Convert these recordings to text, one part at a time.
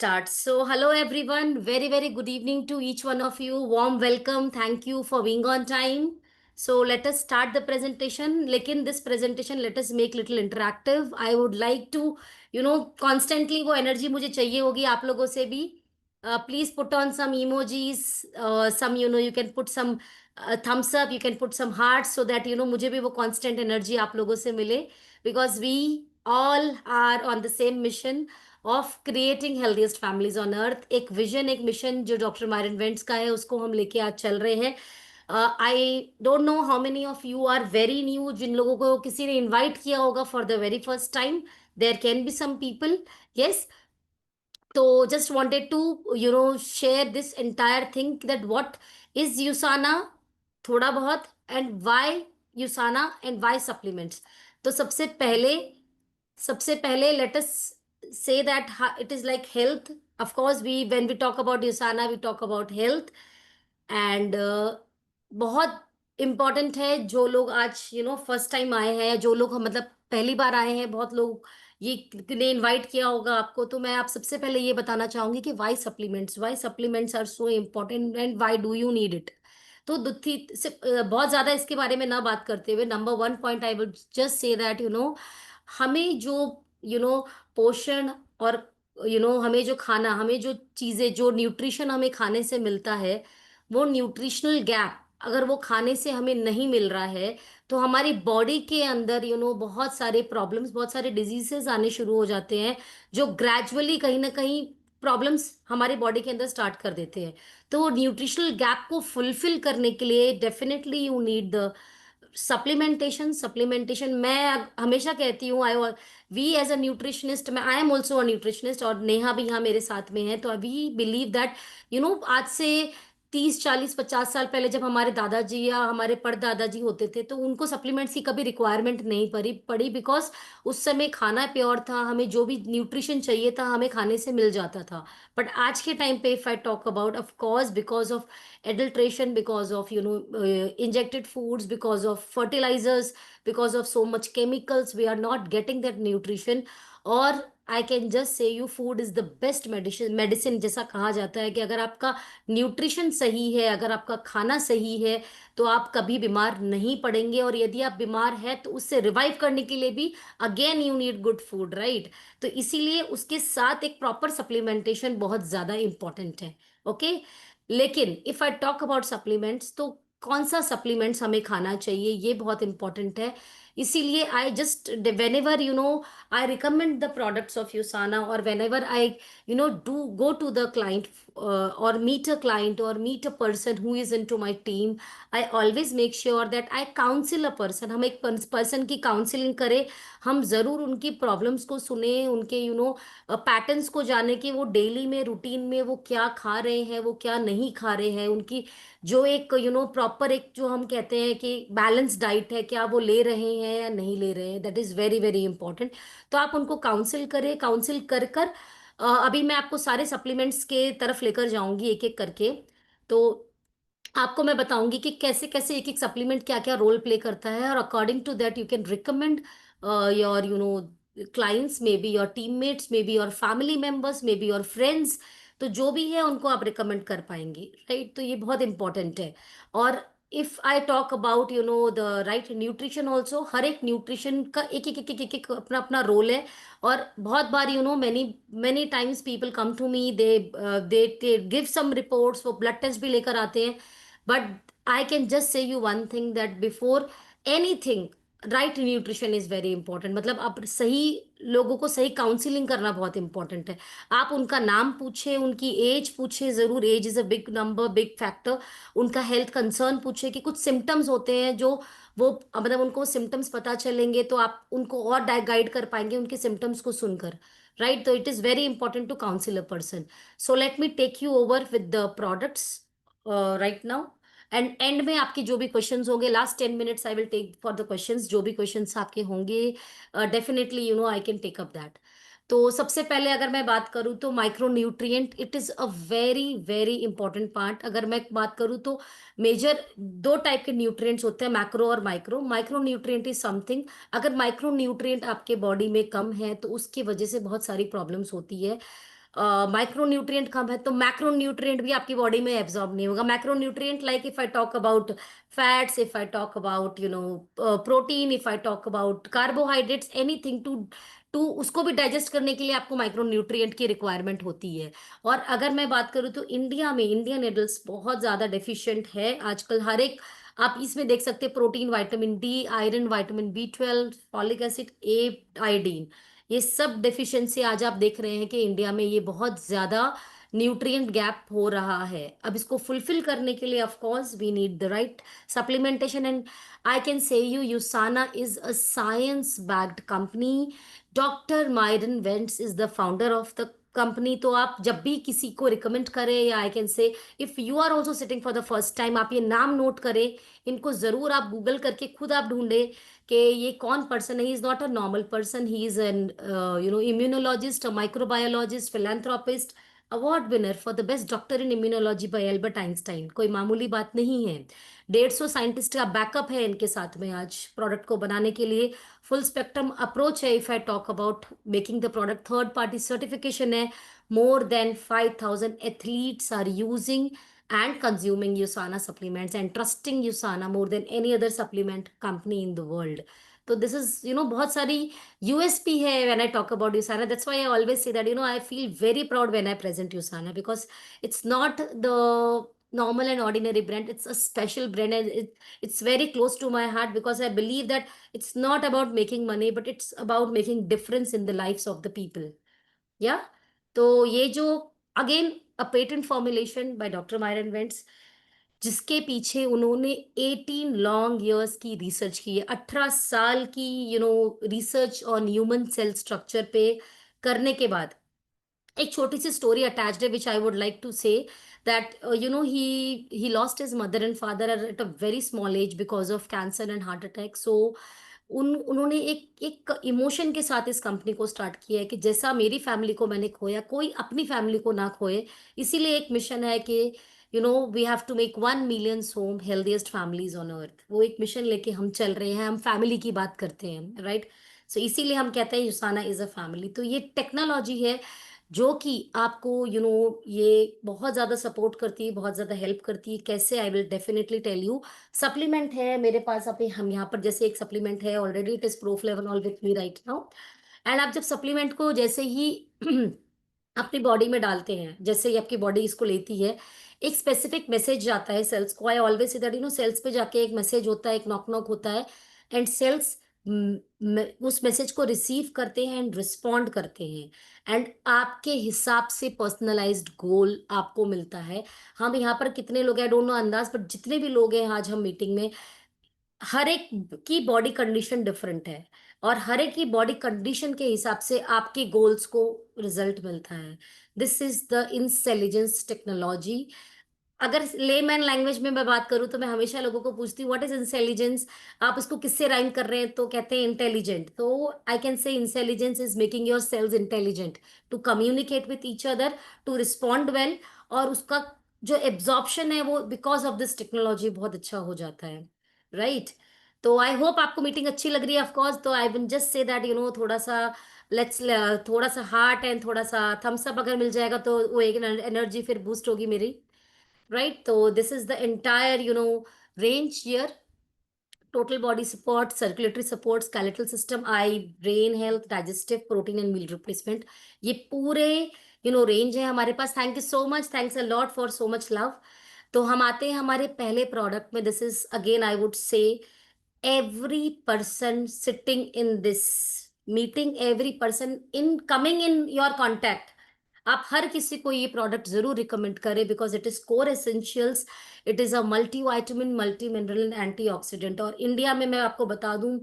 Start. So, hello everyone. Very, very good evening to each one of you. Warm welcome. Thank you for being on time. So, let us start the presentation. लेकिन this presentation, let us make little interactive. I would like to, constantly वो energy मुझे चाहिए होगी आप लोगों से भी. Please put on some emojis, some, you can put some thumbs up, you can put some hearts so that, मुझे भी वो constant energy आप लोगों से मिले. Because we all are on the same mission of creating healthiest families on अर्थ. एक vision, एक mission जो डॉक्टर मायरन वेंट्स का है, उसको हम लेके आज चल रहे हैं. I don't know how many of you are very new. जिन लोगों को किसी ने इनवाइट किया होगा for the very first time, there can be some people. Yes. तो just wanted to share this entire thing that what is USANA थोड़ा बहुत, and why USANA and why supplements. तो सबसे पहले let us say that it is like health. Of course, we when we talk about USANA, we talk about health. And बहुत important है. जो लोग आज फर्स्ट टाइम आए हैं, जो लोग मतलब पहली बार आए हैं, बहुत लोग ये ने इनवाइट किया होगा आपको, तो मैं आप सबसे पहले ये बताना चाहूंगी कि why supplements are so important and why do you need it. तो दुत्थी बहुत ज्यादा इसके बारे में ना बात करते हुए, number one point I would just say that हमें जो पोषण और हमें जो खाना, हमें जो चीजें, जो न्यूट्रिशन हमें खाने से मिलता है, वो न्यूट्रिशनल गैप अगर वो खाने से हमें नहीं मिल रहा है, तो हमारी बॉडी के अंदर बहुत सारे प्रॉब्लम्स, बहुत सारे डिजीजेस आने शुरू हो जाते हैं, जो ग्रेजुअली कहीं ना कहीं प्रॉब्लम्स हमारी बॉडी के अंदर स्टार्ट कर देते हैं. तो न्यूट्रिशनल गैप को फुलफिल करने के लिए definitely you need the supplementation. मैं हमेशा कहती हूँ, आई वी एज अ न्यूट्रिशनिस्ट, मैं I am also a nutritionist, और नेहा भी यहाँ मेरे साथ में है. तो वी बिलीव दैट आज से 30 40 50 साल पहले जब हमारे दादाजी या हमारे परदादाजी होते थे, तो उनको सप्लीमेंट्स की कभी रिक्वायरमेंट नहीं पड़ी बिकॉज उस समय खाना प्योर था, हमें जो भी न्यूट्रिशन चाहिए था हमें खाने से मिल जाता था. बट आज के टाइम पे if I talk about, of course because of adulteration, because of injected foods, because of fertilizers, because of so much chemicals, we are not getting that nutrition. और आई can just say you food is the best medicine. जैसा कहा जाता है कि अगर आपका nutrition सही है, अगर आपका खाना सही है, तो आप कभी बीमार नहीं पड़ेंगे. और यदि आप बीमार हैं तो उससे रिवाइव करने के लिए भी again you need good food, right. तो इसीलिए उसके साथ एक प्रॉपर सप्लीमेंटेशन बहुत ज्यादा इंपॉर्टेंट है. ओके. लेकिन if I talk about supplements, तो कौन सा सप्लीमेंट्स हमें खाना चाहिए, ये बहुत इंपॉर्टेंट है. इसीलिए I just whenever I recommend the products of USANA, और whenever I do go to the client or meet a client or meet a person who is into my team, I always make sure that I counsel a person. हम एक person की counselling करें, हम ज़रूर उनकी problems को सुने, उनके पैटर्न्स को जाने कि वो डेली में रूटीन में वो क्या खा रहे हैं, वो क्या नहीं खा रहे हैं, उनकी जो एक प्रॉपर एक जो हम कहते हैं कि बैलेंस डाइट है, क्या वो ले रहे हैं या नहीं ले रहे हैं. That is very very important. तो आप उनको काउंसिल करें. काउंसिल कर कर अभी मैं आपको सारे सप्लीमेंट्स के तरफ लेकर जाऊंगी एक एक करके. तो आपको मैं बताऊंगी कि कैसे कैसे एक एक सप्लीमेंट क्या क्या रोल प्ले करता है, और according to that you can recommend your clients, maybe your teammates, maybe your family members, maybe your friends. तो जो भी है उनको आप रिकमेंड कर पाएंगे, राइट. तो ये बहुत इंपॉर्टेंट है. और if I talk about the right nutrition also, हर एक न्यूट्रिशन का एक अपना अपना रोल है. और बहुत बार many many times people come to me, they give some reports, वो ब्लड टेस्ट भी लेकर आते हैं. But I can just say you one thing that before anything, right nutrition is very important. मतलब आप सही लोगों को सही काउंसलिंग करना बहुत इंपॉर्टेंट है. आप उनका नाम पूछे, उनकी एज पूछे, जरूर age is a big number, big factor. उनका हेल्थ कंसर्न पूछे कि कुछ सिम्टम्स होते हैं जो वो मतलब उनको सिम्टम्स पता चलेंगे, तो आप उनको और गाइड कर पाएंगे उनके सिम्टम्स को सुनकर, राइट. तो it is very important to counsel a person. So let me take you over with the products right now. And में आपके जो भी क्वेश्चंस होंगे, last 10 minutes I will take for the questions. जो भी क्वेश्चंस आपके होंगे, definitely I can take up that. तो सबसे पहले अगर मैं बात करूं तो micronutrient, it is a very very important part. अगर मैं बात करूं तो मेजर दो टाइप के न्यूट्रिएंट्स होते हैं, मैक्रो और micro. Micro nutrient is something, अगर माइक्रो न्यूट्रिएंट आपके बॉडी में कम है तो उसकी वजह से बहुत सारी प्रॉब्लम्स होती है. माइक्रो न्यूट्रिएंट कम है तो मैक्रो न्यूट्रिएंट भी आपकी बॉडी में एब्जॉर्ब नहीं होगा। Macronutrient like if I talk about fats, if I talk about protein, if I talk about carbohydrates, anything to to उसको भी डाइजेस्ट करने के लिए आपको माइक्रो न्यूट्रिएंट की रिक्वायरमेंट होती है। और अगर मैं बात करूँ तो इंडिया में इंडियन एडल्ट बहुत ज़्यादा डेफिशिएंट है आजकल। हर एक आप इसमें देख सकते हैं, protein, vitamin D, iron, vitamin B12, folic acid, A, iodine, ये सब डेफिशिएंसी आज आप देख रहे हैं कि इंडिया में ये बहुत ज्यादा न्यूट्रिएंट गैप हो रहा है। अब इसको फुलफिल करने के लिए of course we need the right supplementation, and I can say you USANA is a science backed company. Doctor Myron Wentz is the founder of the company. तो आप जब भी किसी को रिकमेंड करें, या I can say if you are also sitting for the first time, आप ये नाम नोट करें, इनको जरूर आप गूगल करके खुद आप ढूंढें कि ये कौन पर्सन है। He is not a normal person, he is an immunologist, a microbiologist, philanthropist, award winner for the best doctor in immunology by Albert Einstein. कोई मामूली बात नहीं है। 150 साइंटिस्ट का बैकअप है इनके साथ में आज प्रोडक्ट को बनाने के लिए। फुल स्पेक्ट्रम अप्रोच है। If I talk about making the product, third party certification है। More than 5000 athletes are using and consuming USANA supplements and trusting USANA more than any other supplement company in the world. तो this is बहुत सारी USP है when I talk about USANA. That's why I always say that I feel very proud when I present USANA, because it's not the normal and ordinary brand. It's a special brand, and it's very close to my heart, because I believe that it's not about making money, but it's about making difference in the lives of the people. या तो ये जो again a patent formulation by doctor Myron vents, जिसके पीछे उन्होंने 18 long years की research की है। 18 साल की research on human cell structure पे करने के बाद एक छोटी सी स्टोरी अटैच्ड है which I would like to say that he lost his mother and father at a very small age because of cancer and heart attack. So उन्होंने एक एक इमोशन के साथ इस कंपनी को स्टार्ट किया है कि जैसा मेरी फैमिली को मैंने खोया, कोई अपनी फैमिली को ना खोए। इसीलिए एक मिशन है कि we have to make 1 million home healthiest families on earth. वो एक मिशन लेके हम चल रहे हैं। हम फैमिली की बात करते हैं, राइट? सो इसीलिए हम कहते हैं यूसाना इज अ फैमिली। तो ये टेक्नोलॉजी है जो कि आपको ये बहुत ज़्यादा सपोर्ट करती है, बहुत ज़्यादा हेल्प करती है। कैसे? I will definitely tell you. Supplement है मेरे पास। अभी हम यहाँ पर जैसे एक सप्लीमेंट है already, it is Proflavanol with me right now. एंड आप जब सप्लीमेंट को जैसे ही अपनी बॉडी में डालते हैं, जैसे ही आपकी बॉडी इसको लेती है, एक स्पेसिफिक मैसेज जाता है सेल्स को। I always say that cells पे जाके एक मैसेज होता है, एक नॉक नॉक होता है, एंड सेल्स उस मैसेज को रिसीव करते हैं एंड रिस्पॉन्ड करते हैं, एंड आपके हिसाब से पर्सनलाइज्ड गोल आपको मिलता है। हम यहाँ पर कितने लोग हैं डोंट नो अंदाज, बट जितने भी लोग हैं आज हम मीटिंग में, हर एक की बॉडी कंडीशन डिफरेंट है, और हर एक की बॉडी कंडीशन के हिसाब से आपके गोल्स को रिजल्ट मिलता है। This is the intelligence technology. अगर लेमैन लैंग्वेज में मैं बात करूं तो मैं हमेशा लोगों को पूछती हूँ व्हाट इज इंटेलिजेंस। आप उसको किससे राइम कर रहे हैं? तो कहते हैं इंटेलिजेंट। तो I can say intelligence is making your cells intelligent to communicate with each other, to respond well, और उसका जो एब्जॉर्प्शन है वो बिकॉज ऑफ दिस टेक्नोलॉजी बहुत अच्छा हो जाता है, राइट? तो आई होप आपको मीटिंग अच्छी लग रही है। ऑफ कोर्स, तो I will just say that थोड़ा सा लेट्स थोड़ा सा हार्ट एंड थोड़ा सा थम्स अप अगर मिल जाएगा तो वो एक एनर्जी फिर बूस्ट होगी मेरी, right? So this is the entire range here: total body support, circulatory support, skeletal system, eye, brain health, digestive, protein and meal replacement। ये पूरे रेंज है हमारे पास। Thank you so much, thanks a lot for so much love. तो हम आते हैं हमारे पहले प्रोडक्ट में। This is again I would say every person sitting in this meeting, every person in coming in your contact, आप हर किसी को ये प्रोडक्ट जरूर रिकमेंड करें, because it is core essentials. It is a multi vitamin, multi mineral and antioxidant. और India में मैं आपको बता दूं,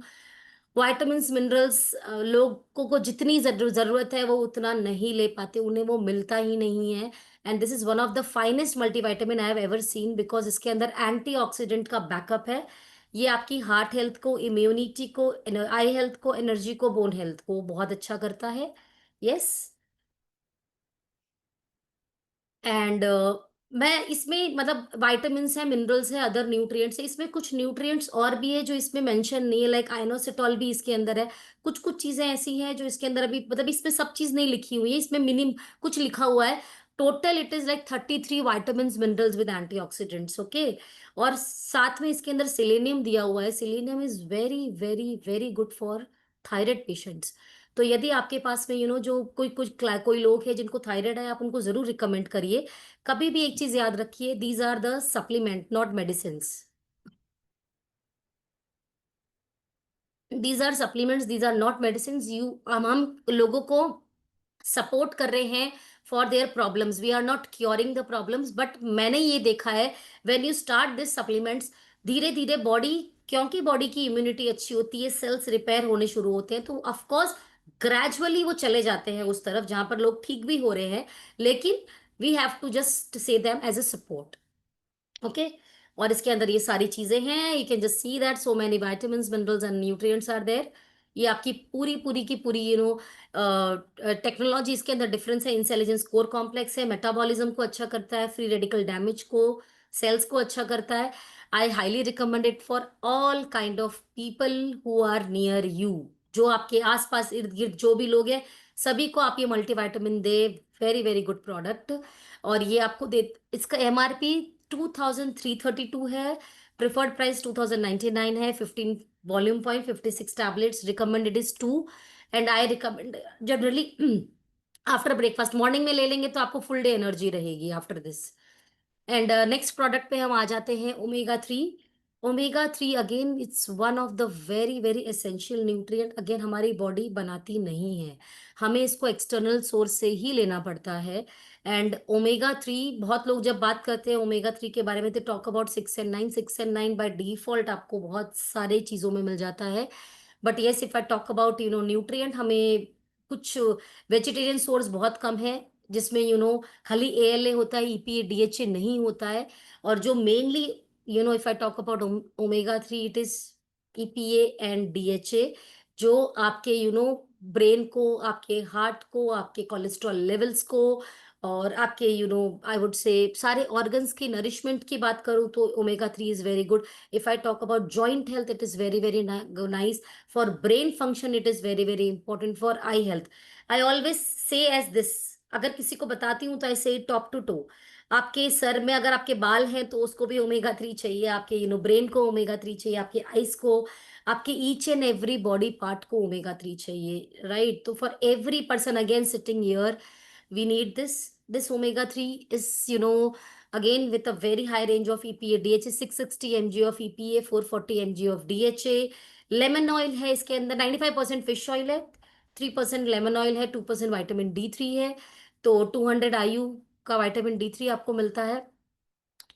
वाइटामिन्स मिनरल्स लोगों को जितनी जरूरत है वो उतना नहीं ले पाते, उन्हें वो मिलता ही नहीं है। And this is one of the finest multivitamin I have ever seen, because इसके अंदर एंटीऑक्सीडेंट का बैकअप है। ये आपकी हार्ट हेल्थ को, इम्यूनिटी को, आई हेल्थ को, एनर्जी को, बोन हेल्थ को बहुत अच्छा करता है। यस। एंड मैं इसमें मतलब विटामिन्स है, मिनरल्स है, अदर न्यूट्रिएंट्स है, इसमें कुछ न्यूट्रिएंट्स और भी है जो इसमें मेंशन नहीं है, लाइक आइनोसिटॉल भी इसके अंदर है। कुछ कुछ चीजें ऐसी हैं जो इसके अंदर अभी मतलब इसमें सब चीज नहीं लिखी हुई है, इसमें मिनिम कुछ लिखा हुआ है। Total it is like 33 vitamins minerals with antioxidants, okay. और साथ में इसके अंदर सेलेनियम दिया हुआ है। Selenium is very very very good for thyroid patients. तो यदि आपके पास में जो कोई लोग हैं जिनको थायराइड है, आप उनको जरूर रिकमेंड करिए। कभी भी एक चीज याद रखिए, these are the supplement not medicine. These are supplements, these are not medicine. हम लोगों को सपोर्ट कर रहे हैं for their problems, we are not curing the problems. But मैंने ये देखा है, when you start this supplements, धीरे धीरे बॉडी, क्योंकि बॉडी की इम्यूनिटी अच्छी होती है, सेल्स रिपेयर होने शुरू होते हैं, तो ऑफ कोर्स ग्रेजुअली वो चले जाते हैं उस तरफ जहां पर लोग ठीक भी हो रहे हैं। लेकिन we have to just say them as a support, okay. और इसके अंदर ये सारी चीजें हैं, you can just see that so many vitamins minerals and nutrients are there. ये आपकी पूरी पूरी की पूरी टेक्नोलॉजी इसके अंदर डिफरेंस है। इंटेलिजेंस कोर कॉम्प्लेक्स है, मेटाबॉलिज्म को अच्छा करता है, फ्री रेडिकल डैमेज को, सेल्स को अच्छा करता है। I highly recommend it for all kind of people who are near you. जो आपके आसपास इर्द गिर्द जो भी लोग हैं, सभी को आप ये मल्टीविटामिन दे। Very very good product. और ये आपको दे, इसका एमआरपी 2332 है, प्रिफर्ड प्राइस 2099 है। 15 volume point, 56 tablets, recommended is 2। And I recommend generally after breakfast, morning में ले लेंगे तो आपको फुल डे एनर्जी रहेगी after this. And next product पे हम आ जाते हैं, omega 3। Omega 3 again it's one of the very very essential nutrient. Again हमारी बॉडी बनाती नहीं है, हमें इसको एक्सटर्नल सोर्स से ही लेना पड़ता है। एंड ओमेगा 3, बहुत लोग जब बात करते हैं ओमेगा 3 के बारे में, तो talk about 6 and 9। 6 and 9 by default आपको बहुत सारे चीज़ों में मिल जाता है। But yes, if I talk about nutrient, हमें कुछ वेजिटेरियन सोर्स बहुत कम है जिसमें खाली ALA होता है, EPA DHA नहीं होता है। और जो mainly if I talk about omega 3, it is EPA and DHA, जो आपके ब्रेन को, आपके हार्ट को, आपके कोलेस्ट्रॉल लेवल्स को, और आपके आई वुड से सारे ऑर्गन्स की नरिशमेंट की बात करूँ तो omega 3 is very good. If I talk about joint health, it is very very nice. For brain function it is very very important. For eye health, I always say as this, अगर किसी को बताती हूँ तो ऐसे top to toe, आपके सर में अगर आपके बाल हैं तो उसको भी ओमेगा 3 चाहिए, आपके ब्रेन को ओमेगा 3 चाहिए, आपके आइस को, आपके each and every body part को ओमेगा 3 चाहिए, राइट। तो for every person again sitting here, we need this omega 3 is again with a very high range of EPA DHA, 660 mg of EPA, 440 mg of DHA। Lemon oil है इसके अंदर, 95% fish oil है, 3% lemon oil है, 2% vitamin D3 है। तो 200 IU का vitamin D3 आपको मिलता है।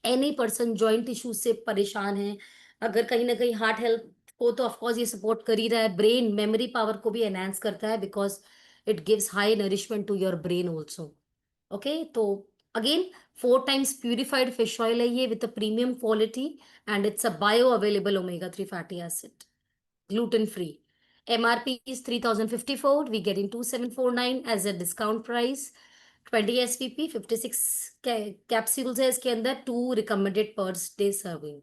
एनी पर्सन जॉइंट इश्यूज से परेशान है, अगर कहीं ना कहीं हार्ट हेल्थ को, तो ऑफकोर्स ये सपोर्ट कर ही रहा है। ब्रेन मेमोरी पावर को भी एनहांस करता है, because it gives high nourishment to your brain also, okay. तो again 4 times purified fish oil है ये, with a premium quality. And it's a bio available omega 3 fatty acid, gluten free। MRP is 3054, we get in 2749 as a discount price। 20 SPP, 56 capsules है इसके अंदर, 2 recommended per day serving।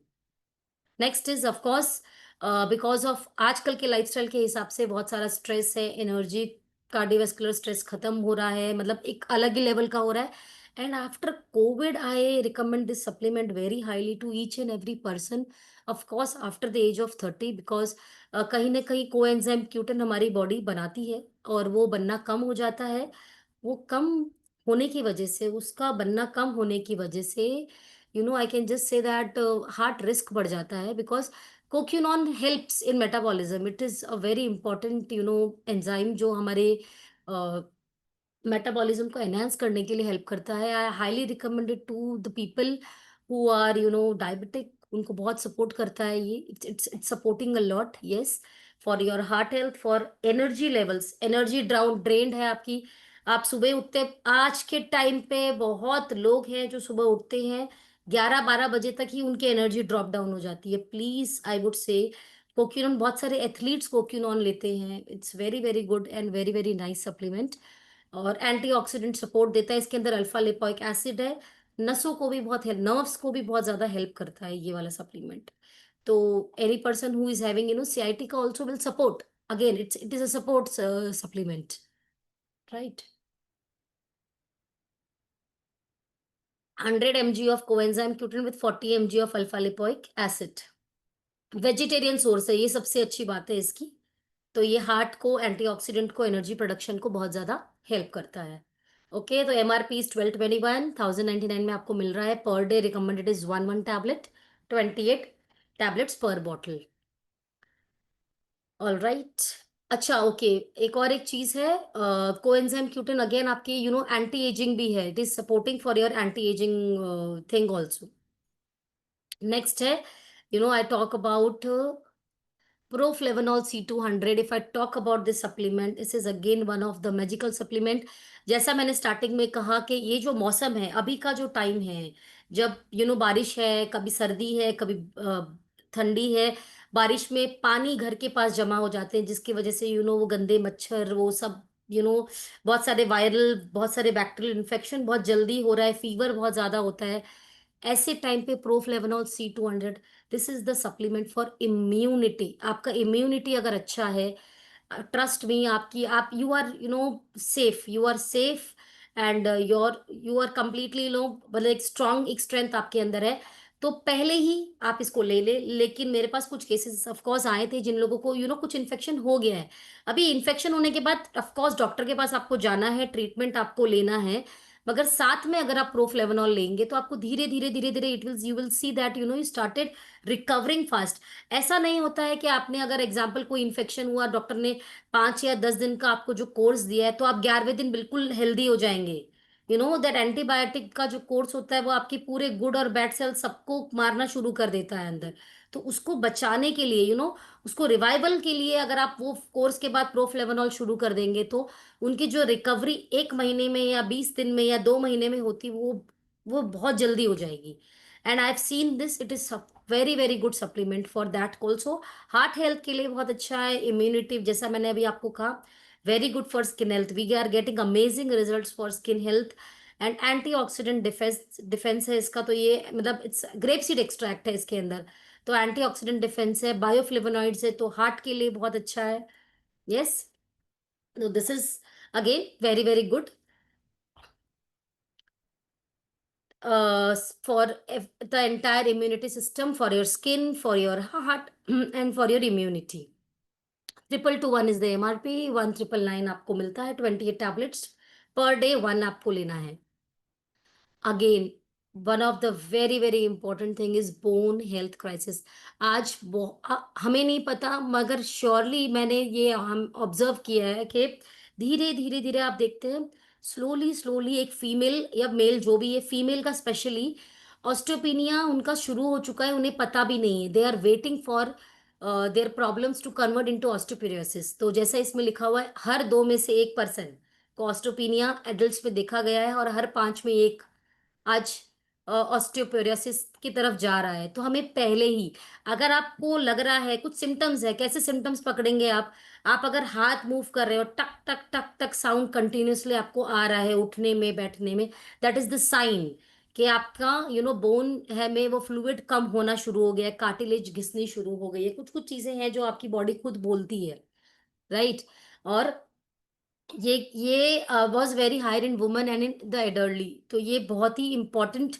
Next is of course, because of आजकल के lifestyle के हिसाब से बहुत सारा स्ट्रेस है, एनर्जी, कार्डियोवास्कुलर स्ट्रेस खत्म हो रहा है, मतलब एक अलग ही लेवल का हो रहा है। And after Covid I recommend this supplement very highly to each and every person, of course after the age of 30, because कहीं ना कहीं कोएंजाइम Q10 हमारी बॉडी बनाती है और वो बनना कम हो जाता है। वो कम होने की वजह से, उसका बनना कम होने की वजह से, I can just say that heart risk बढ़ जाता है, बिकॉज कोक्यूनॉन helps in metabolism. It is a very important enzyme जो हमारे मेटाबॉलिज्म को एनहांस करने के लिए हेल्प करता है। I highly recommended to the people who are diabetic, उनको बहुत सपोर्ट करता है ये। It's supporting a lot, yes, for your heart health, for energy levels. Energy drained है आपकी, आप सुबह उठते, आज के टाइम पे बहुत लोग हैं जो सुबह उठते हैं 11-12 बजे तक ही उनकी एनर्जी ड्रॉप डाउन हो जाती है। प्लीज आई वुड से कोक्यूनॉन, बहुत सारे एथलीट्स कोक्यूनॉन लेते हैं, it's very very good and very very nice supplement. और एंटीऑक्सीडेंट सपोर्ट देता है, इसके अंदर अल्फा लिपोइक एसिड है, नसों को भी बहुत हेल्प, नर्व्स को भी बहुत ज्यादा हेल्प करता है ये वाला सप्लीमेंट। तो any person who is having sciatica also will support, again it is a support supplement, right. 100 mg of coenzyme Q10 with 40 mg of alpha lipoic acid। Vegetarian source है, ये सबसे अच्छी बात है इसकी। तो ये हार्ट को, एंटीऑक्सीडेंट को, एनर्जी प्रोडक्शन को बहुत ज्यादा हेल्प करता है। ओके, तो MRP इज 1221, 1099 में आपको मिल रहा है। Per day recommended is one tablet, 28 tablets per bottle. All right. अच्छा, ओके, एक चीज है, कोएंजाइम क्यूटिन अगेन आपकी एंटी एजिंग भी है, it is supporting for your anti aging thing also. Next है, I talk about Proflavanol C200। If I talk about this supplement, this is again one of the magical supplement। जैसा मैंने starting में कहा कि ये जो मौसम है, अभी का जो टाइम है, जब बारिश है, कभी सर्दी है, कभी ठंडी है। बारिश में पानी घर के पास जमा हो जाते हैं, जिसकी वजह से वो गंदे मच्छर, वो सब, बहुत सारे वायरल, बहुत सारे बैक्टीरियल इन्फेक्शन बहुत जल्दी हो रहा है, फीवर बहुत ज्यादा होता है। ऐसे टाइम पे Proflavanol C200, this is the supplement for immunity. आपका इम्यूनिटी अगर अच्छा है, ट्रस्ट मी, आपकी आप you are safe, you are safe, and your you are completely मतलब एक स्ट्रांग, एक स्ट्रेंथ आपके अंदर है। तो पहले ही आप इसको ले ले। लेकिन मेरे पास कुछ केसेस ऑफ कोर्स आए थे, जिन लोगों को कुछ इन्फेक्शन हो गया है। अभी इन्फेक्शन होने के बाद ऑफ कोर्स डॉक्टर के पास आपको जाना है, ट्रीटमेंट आपको लेना है। मगर साथ में अगर आप प्रोफ्लेवनॉल लेंगे तो आपको धीरे धीरे धीरे धीरे it will you will see that you started recovering fast. ऐसा नहीं होता है कि आपने अगर एग्जाम्पल कोई इन्फेक्शन हुआ, डॉक्टर ने 5 या 10 दिन का आपको जो कोर्स दिया है, तो आप 11वें दिन बिल्कुल हेल्दी हो जाएंगे। दैट एंटीबायोटिक का जो कोर्स होता है, वो आपके पूरे गुड और बैड सेल सबको मारना शुरू कर देता है अंदर। तो उसको बचाने के लिए, उसको रिवाइवल के लिए, अगर आप वो कोर्स के बाद प्रोफ्लेवनॉल शुरू कर देंगे, तो उनकी जो रिकवरी 1 महीने में या 20 दिन में या 2 महीने में होती, वो बहुत जल्दी हो जाएगी। And I have seen this, it is very very good supplement for that also. Heart health के लिए बहुत अच्छा है, इम्यूनिटी जैसा मैंने अभी आपको कहा, very good for skin health, we are getting amazing results for skin health. And antioxidant defence है इसका, तो ये मतलब इट्स ग्रेप सीड एक्सट्रैक्ट है इसके अंदर, तो एंटीऑक्सीडेंट डिफेंस है, बायोफ्लेवोनॉइड्स है, तो हार्ट के लिए बहुत अच्छा है। Yes, so this is again very very good the entire immunity system, for your skin, for your heart, and for your immunity। 2221 is the MRP, 1999 आपको मिलता है, 28 टैबलेट्स पर डे, वन आपको लेना है। Again, one of the very very important thing is bone health crisis. आज हमें नहीं पता, मगर श्योरली मैंने ये हम ऑब्जर्व किया है कि धीरे धीरे धीरे आप देखते हैं, स्लोली स्लोली एक फीमेल या मेल जो भी है, फीमेल का स्पेशली ऑस्टियोपिनिया उनका शुरू हो चुका है, उन्हें पता भी नहीं है, they are waiting for their problems to convert into osteoporosis. तो जैसा इसमें लिखा हुआ है, हर 2 में से 1 पर्सन को ऑस्टियोपिनिया एडल्ट्स में देखा गया है, और हर 5 में 1 आज ऑस्टियोपोरोसिस की तरफ जा रहा है। तो हमें पहले ही, अगर आपको लग रहा है कुछ सिम्टम्स है, कैसे सिम्टम्स पकड़ेंगे आप अगर हाथ मूव कर रहे हो, टक टक टक टक साउंड कंटिन्यूअसली आपको आ रहा है उठने में बैठने में, दैट इज द साइन कि आपका बोन है में वो फ्लूइड कम होना शुरू हो गया है, कार्टिलेज घिसनी शुरू हो गई है। कुछ कुछ चीजें हैं जो आपकी बॉडी खुद बोलती है, राइट। और ये was very higher in women and in the elderly, तो ये बहुत ही इंपॉर्टेंट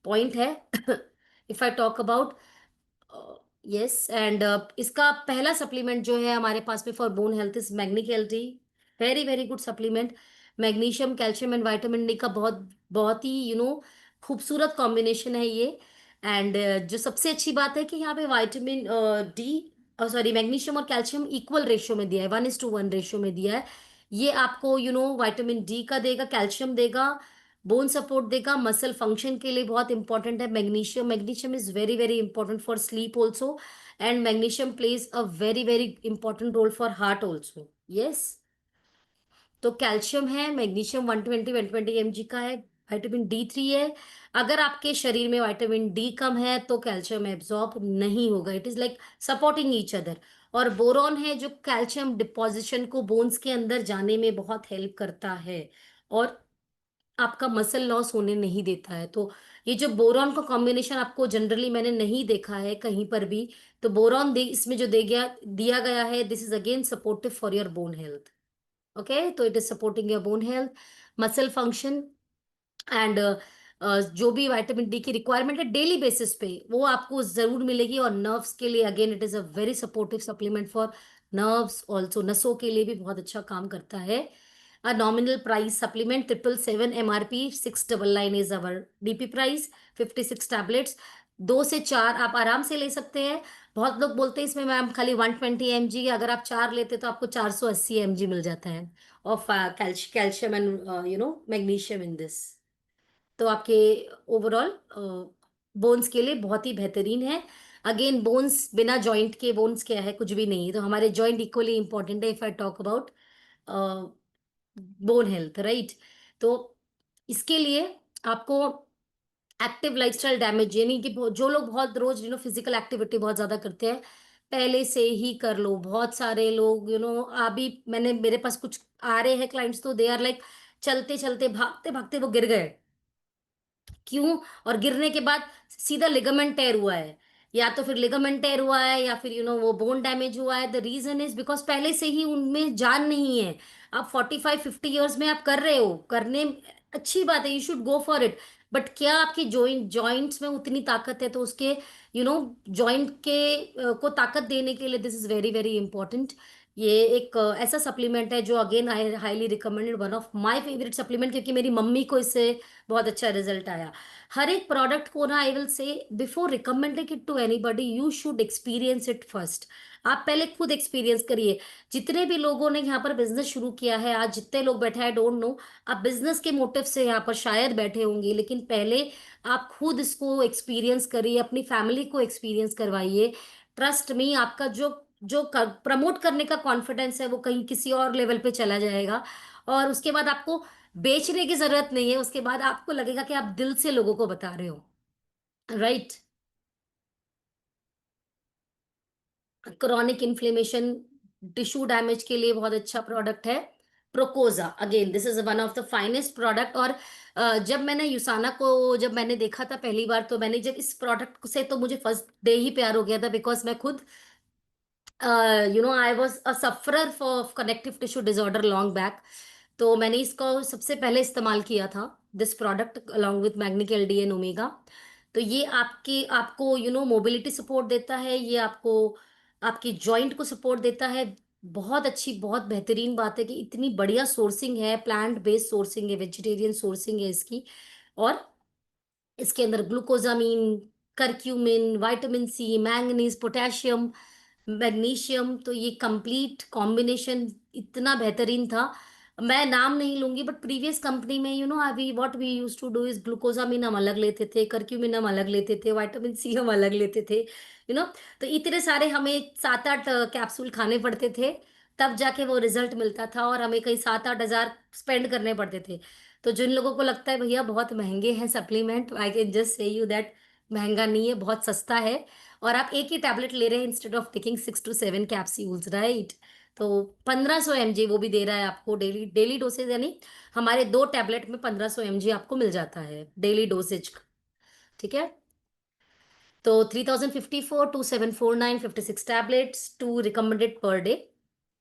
पॉइंट है। If I talk about, yes, and इसका पहला सप्लीमेंट जो है हमारे पास में for bone health is MagneCal, very very good supplement. Magnesium, calcium and vitamin D का बहुत बहुत ही खूबसूरत कॉम्बिनेशन है ये। एंड जो सबसे अच्छी बात है कि यहाँ पे विटामिन डी, सॉरी, मैग्नीशियम और कैल्शियम इक्वल रेशियो में दिया है, 1:1 रेशियो में दिया है। ये आपको विटामिन डी का देगा, कैल्शियम देगा, बोन सपोर्ट देगा, मसल फंक्शन के लिए बहुत इंपॉर्टेंट है magnesium. Magnesium is very very important for sleep also, and magnesium plays a very very important role for heart also. Yes, तो कैल्शियम है, मैग्नीशियम 120 का है, विटामिन D3 है। अगर आपके शरीर में विटामिन डी कम है तो कैल्शियम एब्जॉर्ब नहीं होगा, it is like supporting each other. और बोरॉन है जो कैल्शियम डिपोजिशन को बोन्स के अंदर जाने में बहुत हेल्प करता है। और आपका मसल लॉस होने नहीं देता है। तो ये जो बोरॉन का कॉम्बिनेशन आपको जनरली मैंने नहीं देखा है कहीं पर भी, तो बोरॉन दे इसमें जो दिया गया है, this is again supportive for your bone health. Okay, तो it is supporting your bone health, muscle function, and जो भी विटामिन डी की रिक्वायरमेंट है डेली बेसिस पे वो आपको जरूर मिलेगी। और नर्व्स के लिए again it is a very supportive supplement for nerves also, नसों के लिए भी बहुत अच्छा काम करता है। A nominal price supplement 777 MRP, 699 is our DP price. 56 tablets, 2 से 4 आप आराम से ले सकते हैं। बहुत लोग बोलते हैं इसमें मैम खाली 120 mg, अगर आप 4 लेते तो आपको 480 mg मिल जाता है of calcium and magnesium in this. तो आपके ओवरऑल बोन्स के लिए बहुत ही बेहतरीन है। अगेन बोन्स, बिना जॉइंट के बोन्स क्या है, कुछ भी नहीं है। तो हमारे जॉइंट इक्वली इंपॉर्टेंट है if I talk about bone health, right. तो इसके लिए आपको एक्टिव लाइफस्टाइल डैमेज, यानी कि जो लोग बहुत रोज फिजिकल एक्टिविटी बहुत ज्यादा करते हैं, पहले से ही कर लो। बहुत सारे लोग अभी मैंने, मेरे पास कुछ आ रहे हैं क्लाइंट्स, तो दे आर लाइक चलते चलते भागते भागते वो गिर गए। क्यों? और गिरने के बाद सीधा लिगामेंट टेयर हुआ है, या तो फिर लिगामेंट टेयर हुआ है, या फिर वो बोन डैमेज हुआ है। द रीजन इज बिकॉज पहले से ही उनमें जान नहीं है। आप 45-50 ईयर्स में आप कर रहे हो, करने अच्छी बात है, you should go for it. But क्या आपकी जॉइंट्स में उतनी ताकत है? तो उसके जॉइंट के को ताकत देने के लिए this is very very important. ये एक ऐसा सप्लीमेंट है जो again I highly recommended, one of my favourite supplement, क्योंकि मेरी मम्मी को इससे बहुत अच्छा रिजल्ट आया। हर एक प्रोडक्ट को ना, I will say before recommending it to anybody, you should experience it first. आप पहले खुद एक्सपीरियंस करिए। जितने भी लोगों ने यहाँ पर बिजनेस शुरू किया है, आज जितने लोग बैठे हैं, आई डोंट नो, आप बिजनेस के मोटिव से यहाँ पर शायद बैठे होंगे, लेकिन पहले आप खुद इसको एक्सपीरियंस करिए, अपनी फैमिली को एक्सपीरियंस करवाइए। ट्रस्ट मी, आपका जो जो प्रमोट करने का कॉन्फिडेंस है वो कहीं किसी और लेवल पे चला जाएगा। और उसके बाद आपको बेचने की जरूरत नहीं है, उसके बाद आपको लगेगा कि आप दिल से लोगों को बता रहे हो, right. Chronic inflammation, tissue damage के लिए बहुत अच्छा प्रोडक्ट है Procosa. Again this is one of the finest product. और जब मैंने यूसाना को जब मैंने देखा था पहली बार, तो मैंने जब इस प्रोडक्ट से, तो मुझे फर्स्ट डे ही प्यार हो गया था, बिकॉज मैं खुद I was a sufferer for connective tissue disorder long back. तो मैंने इसको सबसे पहले इस्तेमाल किया था, this product along with MagneCal and omega. तो ये आपको मोबिलिटी सपोर्ट देता है, ये आपको आपकी जॉइंट को सपोर्ट देता है। बहुत अच्छी, बहुत बेहतरीन बात है कि इतनी बढ़िया सोर्सिंग है, प्लांट बेस्ड सोर्सिंग है, वेजिटेरियन सोर्सिंग है इसकी। और इसके अंदर glucosamine, curcumin, vitamin C, manganese, potassium, magnesium, तो ये कंप्लीट कॉम्बिनेशन इतना बेहतरीन था। मैं नाम नहीं लूंगी, बट प्रीवियस कंपनी में अभी what we use to do is glucosamine हम अलग लेते थे, करक्यूमिन हम अलग लेते थे, विटामिन सी हम अलग लेते थे, यू नो तो इतने सारे हमें 7-8 कैप्सूल खाने पड़ते थे, तब जाके वो रिजल्ट मिलता था, और हमें कहीं 7-8 हज़ार स्पेंड करने पड़ते थे। तो जिन लोगों को लगता है भैया बहुत महंगे हैं supplement, I can just say you that महंगा नहीं है, बहुत सस्ता है। और आप एक ही टैबलेट ले रहे हैं instead of taking 6 to 7 capsules, right. तो 1500 mg वो भी दे रहा है आपको डेली, डेली डोसेज, यानी हमारे 2 टैबलेट में 1500 mg आपको मिल जाता है डेली डोसेज। ठीक है। तो 3054, 2749, 56 tablets, 2 recommended per day.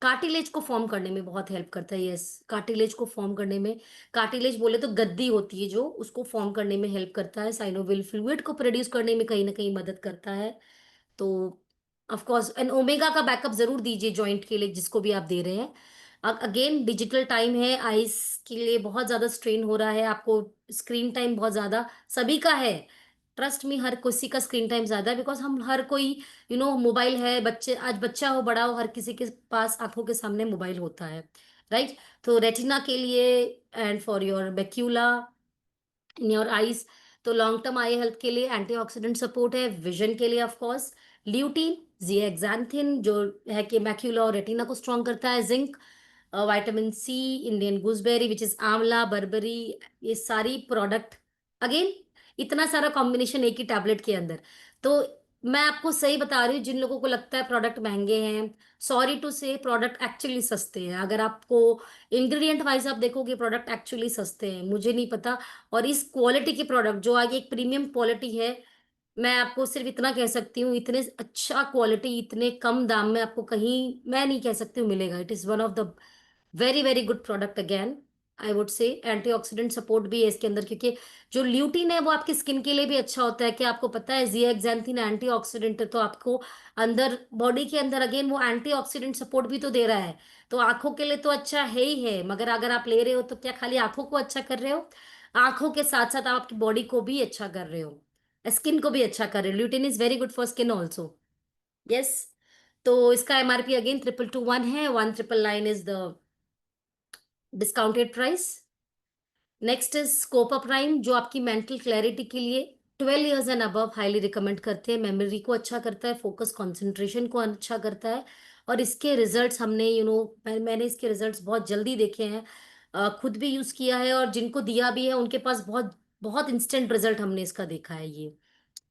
Cartilage को फॉर्म करने में बहुत हेल्प करता है, यस। कार्टिलेज को फॉर्म करने में, कार्टिलेज बोले तो गद्दी होती है जो, उसको फॉर्म करने में हेल्प करता है। साइनोविल फ्लूइड को प्रोड्यूस करने में कहीं ना कहीं मदद करता है। तो ऑफ कोर्स एन ओमेगा का बैकअप जरूर दीजिए जॉइंट के लिए, जिसको भी आप दे रहे हैं। अगेन डिजिटल टाइम है, आईज के लिए बहुत ज्यादा स्ट्रेन हो रहा है आपको, स्क्रीन टाइम बहुत ज्यादा सभी का है। ट्रस्ट मी, हर किसी का स्क्रीन टाइम ज्यादा है, बिकॉज हम हर कोई मोबाइल है, बच्चे, आज बच्चा हो बड़ा हो, हर किसी के पास आंखों के सामने मोबाइल होता है, राइट। तो रेटिना के लिए and for your macula in your eyes, तो लॉन्ग टर्म आई हेल्थ के लिए एंटीऑक्सीडेंट सपोर्ट है। विजन के लिए ऑफ कोर्स ल्यूटीन, जिएक्सांथिन जो है कि मैक्यूला और रेटिना को स्ट्रॉन्ग करता है। Zinc, vitamin C, Indian gooseberry which is amla, barberry, ये सारी प्रोडक्ट, अगेन इतना सारा कॉम्बिनेशन एक ही टैबलेट के अंदर। तो मैं आपको सही बता रही हूँ, जिन लोगों को लगता है प्रोडक्ट महंगे हैं, सॉरी टू से प्रोडक्ट एक्चुअली सस्ते हैं। अगर आपको इंग्रेडिएंट वाइज आप देखोगे, प्रोडक्ट एक्चुअली सस्ते हैं, मुझे नहीं पता। और इस क्वालिटी के प्रोडक्ट जो आगे एक प्रीमियम क्वालिटी है, मैं आपको सिर्फ इतना कह सकती हूँ, इतने अच्छा क्वालिटी इतने कम दाम में आपको कहीं, मैं नहीं कह सकती हूँ मिलेगा। It is one of the very very good product again, I would से। एंटीऑक्सीडेंट सपोर्ट भी है इसके अंदर, क्योंकि जो ल्यूटीन है वो आपकी स्किन के लिए भी अच्छा होता है। क्या आपको पता है, जियाक्सैंथीन एंटीऑक्सीडेंट है, तो आपको अंदर बॉडी के अंदर अगेन वो एंटीऑक्सीडेंट सपोर्ट भी तो दे रहा है। तो आंखों के लिए तो अच्छा है ही है, मगर अगर आप ले रहे हो तो क्या खाली आंखों को अच्छा कर रहे हो? आंखों के साथ साथ आप आपकी बॉडी को भी अच्छा कर रहे हो, स्किन को भी अच्छा कर रहे हो। Lutein is very good for skin also. Yes. तो इसका एमआरपी अगेन 2221 है, 1999 is the discounted price. Next is स्कोपा प्राइम, जो आपकी मेंटल क्लैरिटी के लिए 12 years and above highly recommend करते हैं। मेमोरी को अच्छा करता है, फोकस कंसंट्रेशन को अच्छा करता है। और इसके रिजल्ट्स हमने मैंने इसके रिजल्ट्स बहुत जल्दी देखे हैं, खुद भी यूज किया है, और जिनको दिया भी है उनके पास बहुत बहुत इंस्टेंट रिजल्ट हमने इसका देखा है ये।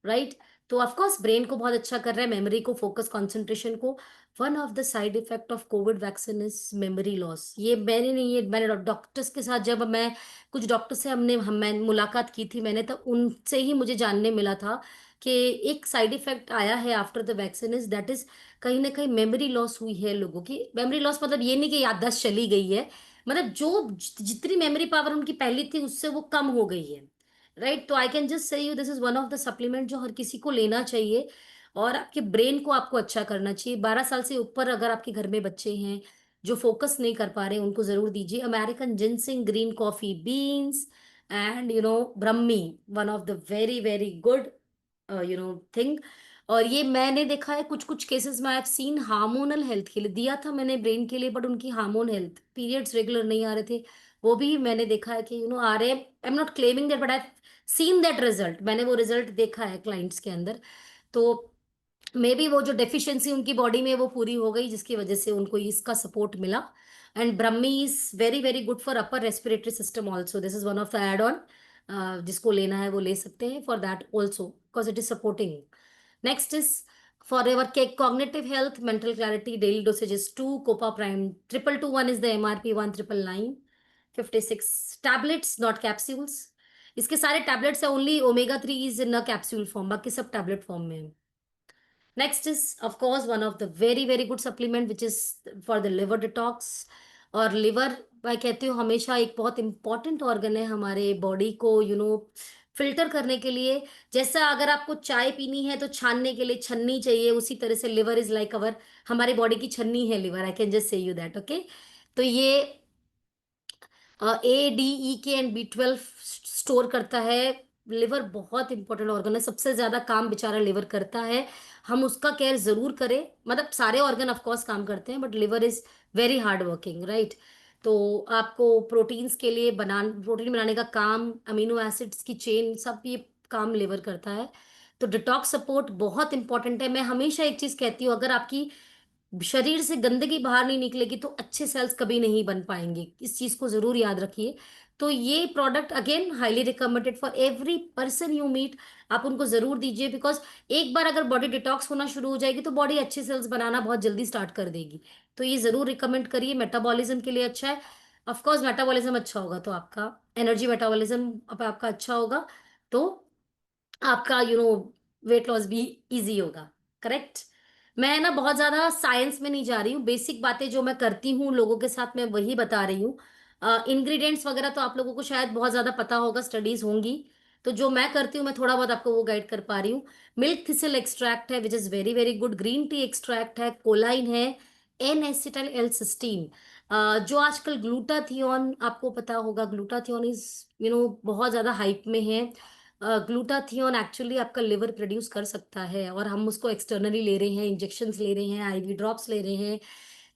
राइट। तो ऑफ कोर्स ब्रेन को बहुत अच्छा कर रहा है, मेमोरी को, फोकस कंसंट्रेशन को। One of the side effect of Covid vaccine is memory loss. ये मैंने नहीं, ये मैंने डॉक्टर्स के साथ, जब मैं कुछ डॉक्टर से मैं मुलाकात की थी मैंने, तब उनसे ही मुझे जानने मिला था कि एक साइड इफेक्ट आया है after the vaccine is that is, कहीं ना कहीं मेमोरी लॉस हुई है लोगों की। मेमोरी लॉस मतलब ये नहीं कि याददाश्त चली गई है, मतलब जो जितनी मेमोरी पावर उनकी पहले थी उससे वो कम हो गई है। राइट। तो I can just say you this is one of the supplement जो हर किसी को लेना चाहिए, और आपके ब्रेन को आपको अच्छा करना चाहिए। 12 साल से ऊपर अगर आपके घर में बच्चे हैं जो फोकस नहीं कर पा रहे, उनको जरूर दीजिए American ginseng green coffee beans and brahmi, one of the very very good thing. और ये मैंने देखा है कुछ कुछ केसेस में, I have seen hormonal health के लिए दिया था मैंने ब्रेन के लिए, बट उनकी हार्मोन हेल्थ, पीरियड्स रेगुलर नहीं आ रहे थे, वो भी मैंने देखा है कि आ रहे। I am not claiming that, but I seen that result, मैंने वो रिजल्ट देखा है क्लाइंट्स के अंदर। तो मे बी वो जो डेफिशिएंसी उनकी बॉडी में वो पूरी हो गई, जिसकी वजह से उनको इसका सपोर्ट मिला। And brahmi is very very good for upper respiratory system also, this is one of the add on, जिसको लेना है वो ले सकते हैं for that also, because it is supporting. Next is for ever cake cognitive health mental clarity, daily dosage is 2 कोपा prime 2221 is the MRP 1999, 56 tablets not capsules. इसके सारे टैबलेट्स है, only omega 3 is in a capsule form, बाकी सब tablet form में है। Next is of course one of the very very good supplement which is for the liver detox. और liver, मैं कहती हूँ हमेशा, एक बहुत इंपॉर्टेंट ऑर्गन है हमारे बॉडी को फिल्टर करने के लिए। जैसा अगर आपको चाय पीनी है तो छानने के लिए छन्नी चाहिए, उसी तरह से लिवर इज लाइक अवर, हमारी बॉडी की छन्नी है liver, I can just say you that, okay. तो ये A, D, E, K and B12 store करता है। लिवर बहुत इंपॉर्टेंट ऑर्गन है, सबसे ज्यादा काम बेचारा लिवर करता है। हम उसका केयर जरूर करें, मतलब सारे ऑर्गन ऑफ कोर्स काम करते हैं, but liver is very hard working, right. तो आपको प्रोटीन्स के लिए प्रोटीन बनाने का काम, अमीनो एसिड्स की चेन, सब ये काम लिवर करता है। तो डिटॉक्स सपोर्ट बहुत इंपॉर्टेंट है। मैं हमेशा एक चीज कहती हूँ, अगर आपकी शरीर से गंदगी बाहर नहीं निकलेगी तो अच्छे सेल्स कभी नहीं बन पाएंगे, इस चीज को जरूर याद रखिए। तो ये product again highly recommended for every person you meet, आप उनको जरूर दीजिए, बिकॉज एक बार अगर बॉडी डिटॉक्स होना शुरू हो जाएगी तो बॉडी अच्छे सेल्स बनाना बहुत जल्दी स्टार्ट कर देगी। तो ये जरूर रिकमेंड करिए, मेटाबॉलिज्म के लिए अच्छा है। ऑफकोर्स मेटाबॉलिज्म अच्छा होगा तो आपका एनर्जी मेटाबॉलिज्म आपका अच्छा होगा, तो आपका वेट लॉस भी इजी होगा। करेक्ट। मैं ना बहुत ज्यादा साइंस में नहीं जा रही हूँ, बेसिक बातें जो मैं करती हूँ लोगों के साथ मैं वही बता रही हूँ। इंग्रेडिएंट्स वगैरह तो आप लोगों को शायद बहुत ज्यादा पता होगा, स्टडीज होंगी। तो जो मैं करती हूँ मैं थोड़ा बहुत आपको वो गाइड कर पा रही हूँ। मिल्क थिसल एक्सट्रैक्ट है which is very very good, green tea extract है, कोलाइन है, एन एसिटाइल एल सिस्टीन। जो आजकल ग्लूटाथियोन, आपको पता होगा ग्लूटाथियोन इज बहुत ज्यादा हाइप में है। ग्लूटाथियोन एक्चुअली आपका लिवर प्रोड्यूस कर सकता है, और हम उसको एक्सटर्नली ले रहे हैं, इंजेक्शंस ले रहे हैं, आईवी ड्रॉप्स ले रहे हैं।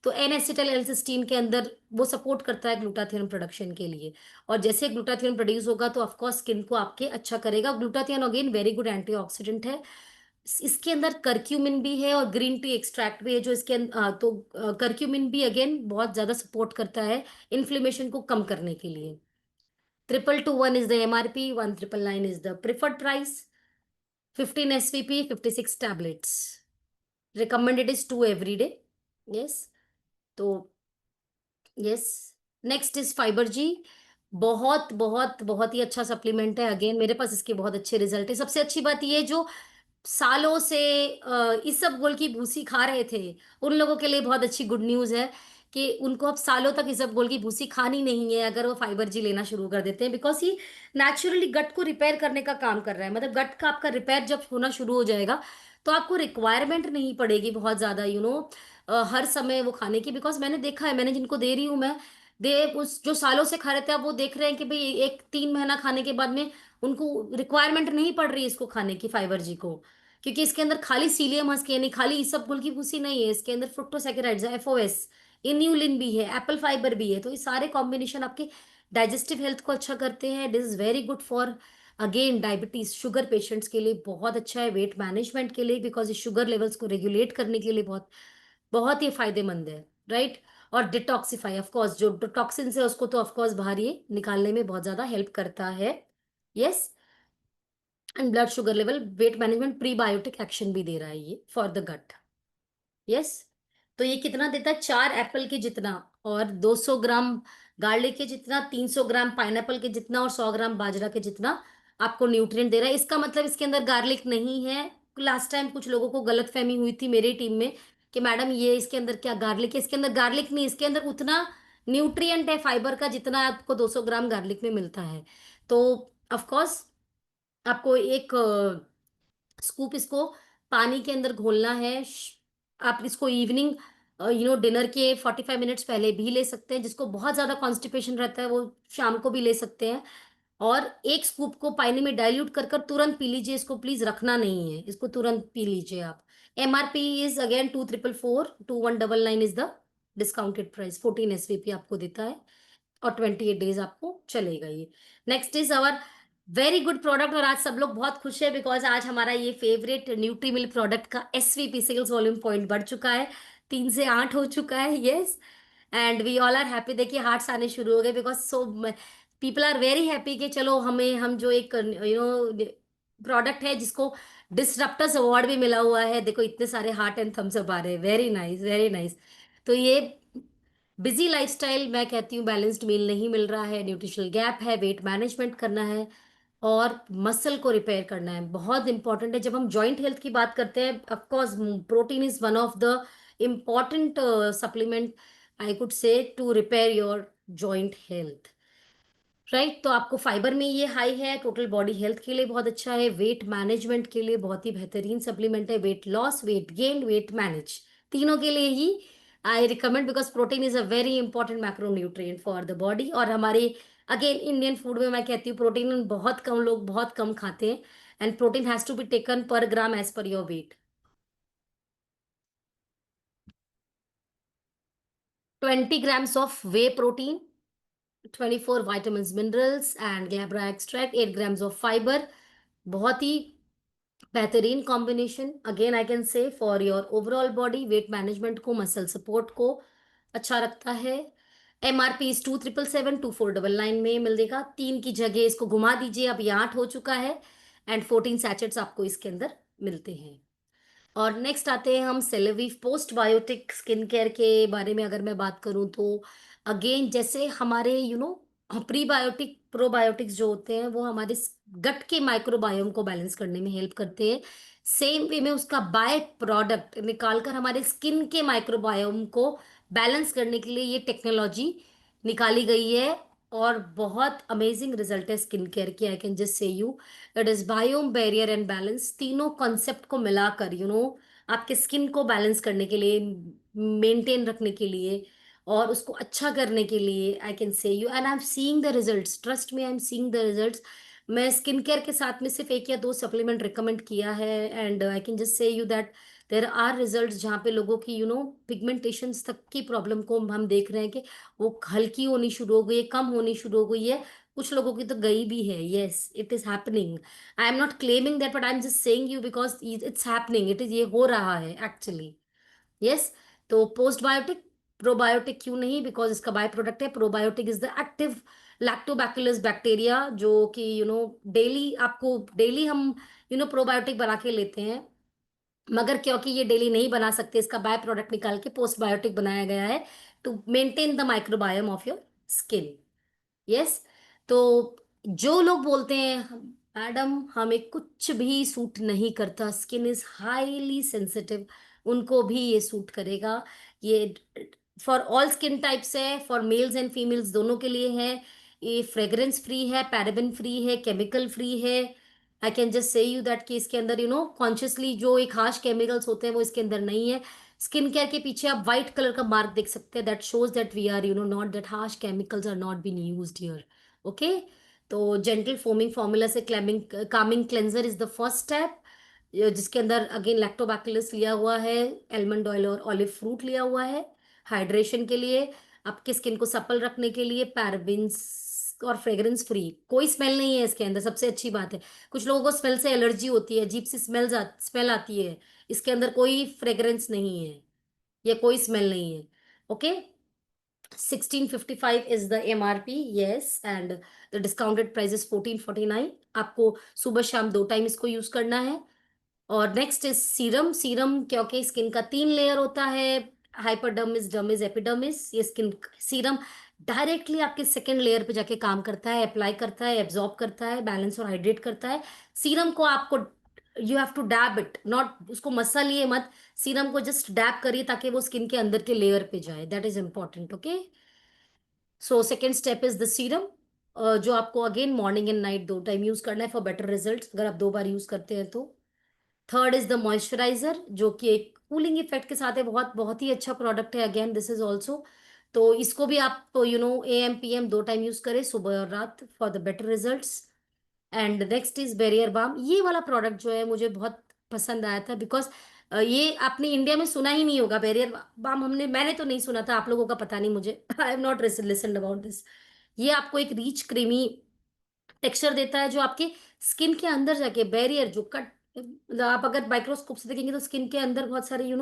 तो एन एसिटल एल सिस्टीन के अंदर वो सपोर्ट करता है ग्लूटाथियोन प्रोडक्शन के लिए। और जैसे ग्लूटाथियोन प्रोड्यूस होगा तो ऑफकोर्स स्किन को आपके अच्छा करेगा। Glutathione again very good antioxidant है। इसके अंदर करक्यूमिन भी है और ग्रीन टी एक्सट्रैक्ट भी है, जो इसके तो करक्यूमिन भी अगेन बहुत ज्यादा सपोर्ट करता है इन्फ्लेमेशन को कम करने के लिए। 2221 is the MRP, 1999 is the preferred price. 15 SVP, 56 tablets. Recommended is 2 every day. Yes. तो यस, नेक्स्ट इज फाइबर जी। बहुत बहुत बहुत ही अच्छा सप्लीमेंट है। अगेन मेरे पास इसके बहुत अच्छे रिजल्ट है। सबसे अच्छी बात ये जो सालों से इसबगोल की भूसी खा रहे थे, उन लोगों के लिए बहुत अच्छी गुड न्यूज है कि उनको अब सालों तक इसबगोल की भूसी खानी नहीं है अगर वो फाइबर जी लेना शुरू कर देते हैं, बिकॉज ये नेचुरली गट को रिपेयर करने का काम कर रहा है। मतलब गट का आपका रिपेयर जब होना शुरू हो जाएगा तो आपको रिक्वायरमेंट नहीं पड़ेगी बहुत ज्यादा हर समय वो खाने की। बिकॉज मैंने देखा है, मैंने जिनको दे रही हूँ मैं, दे उस जो सालों से खा रहे थे अब वो देख रहे हैं कि भाई एक 3 महीना खाने के बाद में उनको रिक्वायरमेंट नहीं पड़ रही है इसको खाने की, फाइबर जी को। क्योंकि इसके अंदर खाली सीलियम हस्क है नहीं, खाली इसबगोल की भूसी नहीं है, इसके अंदर फ्रुक्टोसैकेराइड्स है, एफओएस, इन्यूलिन भी है, एप्पल फाइबर भी है। तो ये सारे कॉम्बिनेशन आपके डाइजेस्टिव हेल्थ को अच्छा करते हैं। This is very good for again diabetes, sugar patients के लिए बहुत अच्छा है, वेट मैनेजमेंट के लिए, बिकॉज ये शुगर लेवल्स को रेगुलेट करने के लिए बहुत बहुत ही फायदेमंद है, राइट। और डिटॉक्सिफाई, ऑफ कोर्स जो टॉक्सिन्स है उसको तो ऑफ कोर्स बाहर ये निकालने में बहुत ज्यादा हेल्प करता है। Yes. And blood sugar level, weight management, prebiotic action भी दे रहा है ये फॉर द गट। यस। तो ये कितना देता है? 4 एप्पल के जितना और 200 ग्राम गार्लिक के जितना, 300 ग्राम पाइनएप्पल के जितना और 100 ग्राम बाजरा के जितना आपको न्यूट्रिएंट दे रहा है। इसका मतलब इसके अंदर गार्लिक नहीं है। लास्ट टाइम कुछ लोगों को गलत फहमी हुई थी मेरी टीम में कि मैडम ये इसके अंदर क्या गार्लिक है। इसके अंदर गार्लिक नहीं, इसके अंदर उतना न्यूट्रिएंट है फाइबर का जितना आपको 200 ग्राम गार्लिक में मिलता है। तो ऑफ कोर्स आपको एक स्कूप इसको पानी के अंदर घोलना है। आप इसको इवनिंग डिनर के 45 मिनट्स पहले भी ले सकते हैं। जिसको बहुत ज्यादा कॉन्स्टिपेशन रहता है वो शाम को भी ले सकते हैं। और एक स्कूप को पानी में डाइल्यूट कर कर तुरंत पी लीजिए। इसको प्लीज रखना नहीं है, इसको तुरंत पी लीजिए आप। MRP is again 2444, 2199 is the discounted price. 14 SVP आपको देता है और 28 डेज आपको चलेगा ये। Next is our very good product. और आज सब लोग बहुत खुश है बिकॉज आज हमारा ये फेवरेट न्यूट्री मिल प्रोडक्ट का SVP, सेल्स वॉल्यूम पॉइंट, बढ़ चुका है, 3 से 8 हो चुका है। Yes. And we all are happy. देखिए हार्ट्स आने शुरू हो गए because so people are very happy कि चलो हमें हम जो एक प्रोडक्ट है जिसको डिसरप्टर्स अवार्ड भी मिला हुआ है, देखो इतने सारे हार्ट एंड थम्स अप आ रहे हैं। Very nice, very nice. तो ये बिजी लाइफस्टाइल, मैं कहती हूँ बैलेंस्ड मील नहीं मिल रहा है, न्यूट्रिशनल गैप है, वेट मैनेजमेंट करना है और मसल को रिपेयर करना है, बहुत इंपॉर्टेंट है। जब हम जॉइंट हेल्थ की बात करते हैं, of course protein is one of the important supplement I could say to repair your joint health, right. तो आपको फाइबर में ये हाई है, टोटल बॉडी हेल्थ के लिए बहुत अच्छा है, वेट मैनेजमेंट के लिए बहुत ही बेहतरीन सप्लीमेंट है, weight loss, weight gain, weight manage, तीनों के लिए ही I recommend. Because protein is a very important macro nutrient for the body. और हमारे अगेन इंडियन फूड में मैं कहती हूँ प्रोटीन बहुत कम लोग बहुत कम खाते हैं। And protein has to be taken per gram as per your weight. 20 grams of whey protein, 24 vitamins minerals and glabra extract, 8 grams of fiber। बहुत ही बेहतरीन कॉम्बिनेशन अगेन आई कैन से for your overall body weight management को, muscle support को अच्छा रखता है। MRP is 2777, 2499 में मिलेगा। 3 की जगह इसको घुमा दीजिए, अब ये 8 हो चुका है। एंड 14 सैचेट्स आपको इसके अंदर मिलते हैं। और नेक्स्ट आते हैं हम सेलेविव पोस्ट बायोटिक स्किन केयर के बारे में अगर मैं बात करूं तो अगेन जैसे हमारे प्रीबायोटिक प्रोबायोटिक्स जो होते हैं वो हमारे गट के माइक्रोबायोम को बैलेंस करने में हेल्प करते हैं। सेम वे में उसका बाय प्रोडक्ट निकालकर हमारे स्किन के माइक्रोबायोम को बैलेंस करने के लिए ये टेक्नोलॉजी निकाली गई है। और बहुत अमेजिंग रिजल्ट है स्किन केयर की, आई can just say you it is biome barrier and balance, तीनों कॉन्सेप्ट को मिलाकर आपके स्किन को बैलेंस करने के लिए, मेंटेन रखने के लिए और उसको अच्छा करने के लिए आई can say you and I am seeing the results, trust me I am seeing the results. मैं स्किन केयर के साथ में सिर्फ 1 या 2 सप्लीमेंट रिकमेंड किया है and I can just say you that there are results जहाँ पे लोगों की पिगमेंटेशंस तक की प्रॉब्लम को हम देख रहे हैं कि वो हल्की होनी शुरू हो गई है, कम होनी शुरू हो गई है। कुछ लोगों की तो गई भी है। Yes, it is happening. I am not claiming that but I am just saying you because it's happening, it is ये हो रहा है एक्चुअली। यस। तो पोस्ट बायोटिक, प्रोबायोटिक क्यों नहीं? बिकॉज इसका बाय प्रोडक्ट है। Probiotic is the active lactobacillus bacteria, जो कि डेली आपको, डेली हम प्रोबायोटिक बना के लेते हैं, मगर क्योंकि ये डेली नहीं बना सकते, इसका बाय प्रोडक्ट निकाल के पोस्टबायोटिक बनाया गया है to maintain the microbiome of your skin. Yes. तो जो लोग बोलते हैं मैडम हमें कुछ भी सूट नहीं करता, स्किन इज हाईली सेंसिटिव, उनको भी ये सूट करेगा। ये फॉर ऑल स्किन टाइप्स है, फॉर मेल्स एंड फीमेल्स दोनों के लिए है। ये फ्रेग्रेंस फ्री है, पैराबेन फ्री है, केमिकल फ्री है। आई can just say you that कि इसके अंदर कॉन्शियसली जो एक हार्श केमिकल्स होते हैं वो इसके अंदर नहीं है। स्किन केयर के पीछे आप व्हाइट कलर का मार्क देख सकते हैं, that shows that we are not that harsh chemicals are not been used here. Okay. तो जेंटल फोमिंग फॉर्मूला से claiming calming cleanser is the first step, जिसके अंदर अगेन लैक्टोबैसिलस लिया हुआ है, एलमंड ऑयल और ऑलिव फ्रूट लिया हुआ है हाइड्रेशन के लिए, आपके स्किन को सप्पल रखने के लिए, पैराबेन्स और फ्रेग्रेंस फ्री, कोई स्मेल नहीं है इसके अंदर, सबसे अच्छी बात है। कुछ लोगों को स्मेल से एलर्जी होती है, अजीब सी स्मेल आती है, इसके अंदर कोई फ्रेग्रेंस नहीं है या कोई स्मेल नहीं है। Okay. 1655 is the MRP। Yes, and the discounted price is 1449। आपको सुबह शाम 2 टाइम इसको यूज करना है। और नेक्स्ट इज सीरम। सीरम क्योंकि स्किन का 3 लेयर होता है, हाइपरडर्मिस, डर्मिस, एपिडर्मिस, ये स्किन सीरम डायरेक्टली आपके सेकेंड लेयर पे जाके काम करता है, अप्लाई करता है, एब्जॉर्ब करता है, बैलेंस और हाइड्रेट करता है। सीरम को आपको, you have to dab it, not उसको मसलिए मत, सीरम को जस्ट डैब करिए ताकि वो स्किन के अंदर के लेयर पे जाए, that is important. Okay. So second step is the serum, जो आपको again morning and night 2 time use करना है फॉर बेटर रिजल्ट, अगर आप 2 बार यूज करते हैं तो। थर्ड इज द मॉइस्चराइजर, जो कि एक कूलिंग इफेक्ट के साथ है, बहुत बहुत ही अच्छा प्रोडक्ट है, अगेन दिस इज ऑल्सो। तो इसको भी आप AM PM 2 टाइम यूज करें, सुबह और रात, for the better results. And next is barrier balm. ये वाला प्रोडक्ट जो है मुझे बहुत पसंद आया था, बिकॉज ये आपने इंडिया में सुना ही नहीं होगा, बैरियर बाम मैंने तो नहीं सुना था, आप लोगों का पता नहीं मुझे, I am not listen about this. ये आपको एक रिच क्रीमी टेक्सचर देता है, जो आपके स्किन के अंदर जाके बैरियर जो कट, मतलब आप अगर माइक्रोस्कोप से देखेंगे तो स्किन के अंदर बहुत सारे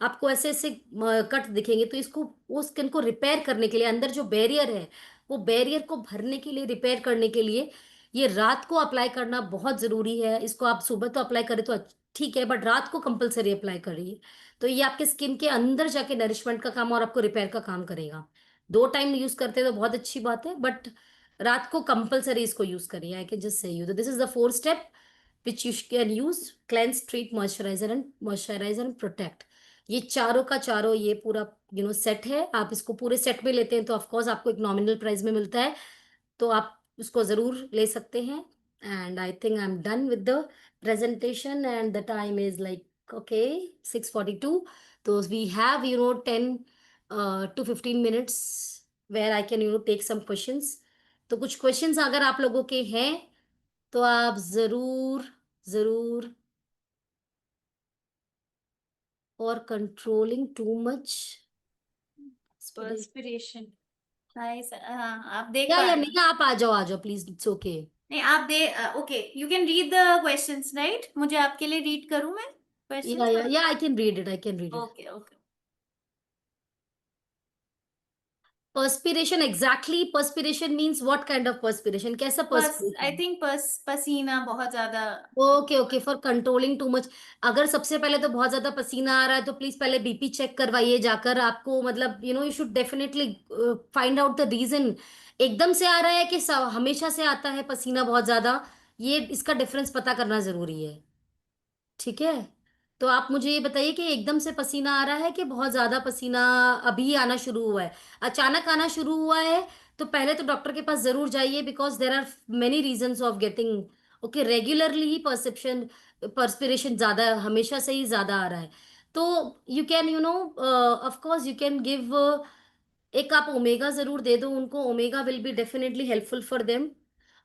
आपको ऐसे ऐसे कट दिखेंगे, तो इसको वो स्किन को रिपेयर करने के लिए, अंदर जो बैरियर है वो बैरियर को भरने के लिए, रिपेयर करने के लिए ये रात को अप्लाई करना बहुत जरूरी है। इसको आप सुबह तो अप्लाई करें तो ठीक है, बट रात को कंपलसरी अप्लाई करिए। तो ये आपके स्किन के अंदर जाके नरिशमेंट का काम और आपको रिपेयर का काम करेगा। 2 टाइम यूज करते हैं तो बहुत अच्छी बात है, बट रात को कंपलसरी इसको यूज करिए। आई can just say you this is the 4 step which you can use: cleanse, treat, moisturiser and protect. ये चारों का चारों ये पूरा सेट है। आप इसको पूरे सेट में लेते हैं तो ऑफकोर्स आपको एक नॉमिनल प्राइस में मिलता है, तो आप उसको जरूर ले सकते हैं। And I think I am done with the presentation and the time is like okay 6:42। तो we have 10 to 15 minutes where I can take some questions. तो कुछ क्वेश्चंस अगर आप लोगों के हैं तो आप जरूर जरूर। और controlling too much, perspiration. Nice, हाँ आप देख या पा रहे हो। नहीं, आप आ जाओ प्लीज, इट्स ओके। नहीं आप दे, okay you can read the questions right, मुझे आपके लिए रीड करूं मैं या क्वेश्चंस? या या I can read it, I can read it. Okay okay. Perspiration, exactly perspiration means what kind of perspiration, कैसा बस आई पर्सपिरेशन? थिंक पसीना बहुत ज्यादा। Okay okay, for controlling too much. अगर सबसे पहले तो बहुत ज्यादा पसीना आ रहा है तो प्लीज पहले बीपी चेक करवाइए जाकर, आपको मतलब you should definitely find out the reason. एकदम से आ रहा है कि हमेशा से आता है पसीना बहुत ज्यादा, ये इसका डिफरेंस पता करना जरूरी है। ठीक है। तो आप मुझे ये बताइए कि एकदम से पसीना आ रहा है कि बहुत ज्यादा पसीना अभी आना शुरू हुआ है, अचानक आना शुरू हुआ है, तो पहले तो डॉक्टर के पास जरूर जाइए, because there are many reasons of getting. Okay, regularly ही परसेप्शन पर्सपिरेशन ज्यादा, हमेशा से ही ज्यादा आ रहा है, तो you can of course you can give, एक आप ओमेगा जरूर दे दो उनको, omega will be definitely helpful for them.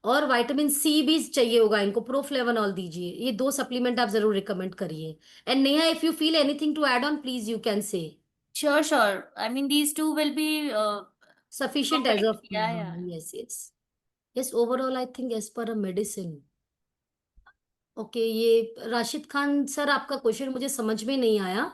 और विटामिन सी भी चाहिए होगा इनको, प्रोफ्लेवनॉल दीजिए, ये 2 सप्लीमेंट आप जरूर रिकमेंड करिए। And Neha, if you feel anything to add on please you can say. Sure sure, I mean these two will be sufficient as perfect. Off, yeah yeah yes yes. Yes, overall I think as per a medicine. Okay, ये Rashid Khan sir आपका question मुझे समझ में नहीं आया।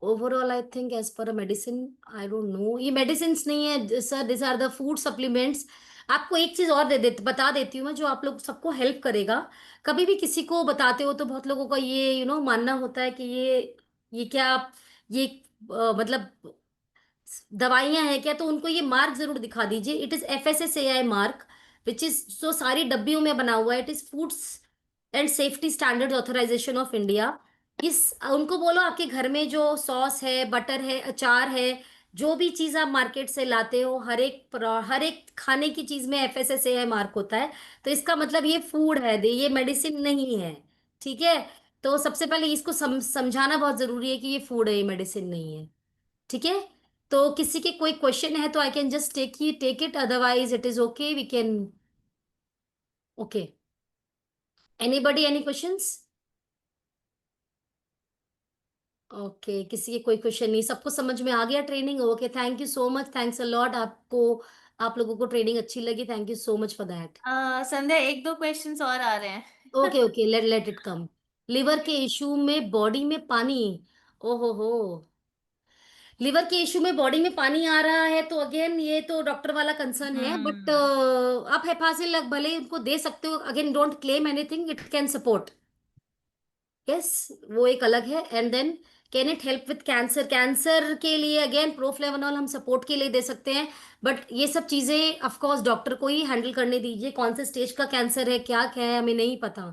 Overall I think as per a medicine, I don't know, ये medicine नहीं है sir, this are the food supplements. आपको एक चीज और बता देती हूँ मैं, जो आप लोग सबको हेल्प करेगा। कभी भी किसी को बताते हो तो बहुत लोगों का ये मानना होता है कि ये क्या, ये मतलब दवाइयां हैं क्या, तो उनको ये मार्क जरूर दिखा दीजिए। It is FSSAI mark, which is जो सारी डब्बियों में बना हुआ है। It is foods and safety standard authorisation of India. इस उनको बोलो आपके घर में जो सॉस है, बटर है, अचार है, जो भी चीज आप मार्केट से लाते हो, हर एक खाने की चीज में FSSAI मार्क होता है। तो इसका मतलब ये फूड है, ये मेडिसिन नहीं है। ठीक है। तो सबसे पहले इसको समझाना बहुत जरूरी है कि ये फूड है, ये मेडिसिन नहीं है। ठीक है। तो किसी के कोई क्वेश्चन है तो I can just take it, otherwise it is okay, we can. Okay. Anybody, any questions? Okay, किसी के कोई क्वेश्चन नहीं, सबको समझ में आ गया training? Okay, thank you so much, thanks a lot आपको। आप लोगों को ट्रेनिंग अच्छी लगी, thank you so much for that. Sandhya, एक दो क्वेश्चंस और आ रहे हैं। Okay okay, let let it come. Liver के इशू में बॉडी में पानी। ओहो हो। लिवर के इशू में बॉडी में पानी आ रहा है तो अगेन ये तो डॉक्टर वाला कंसर्न है, बट हम्म। आप हेपासिल भले उनको दे सकते हो। Again don't claim anything, it can support. Yes, वो एक अलग है। And then can it help with cancer? Cancer के लिए अगेन प्रोफ्लेवनॉल हम सपोर्ट के लिए दे सकते हैं। बट ये सब चीजें ऑफ कोर्स डॉक्टर को ही हैंडल करने दीजिए। कौन से स्टेज का कैंसर है, क्या क्या है, हमें नहीं पता।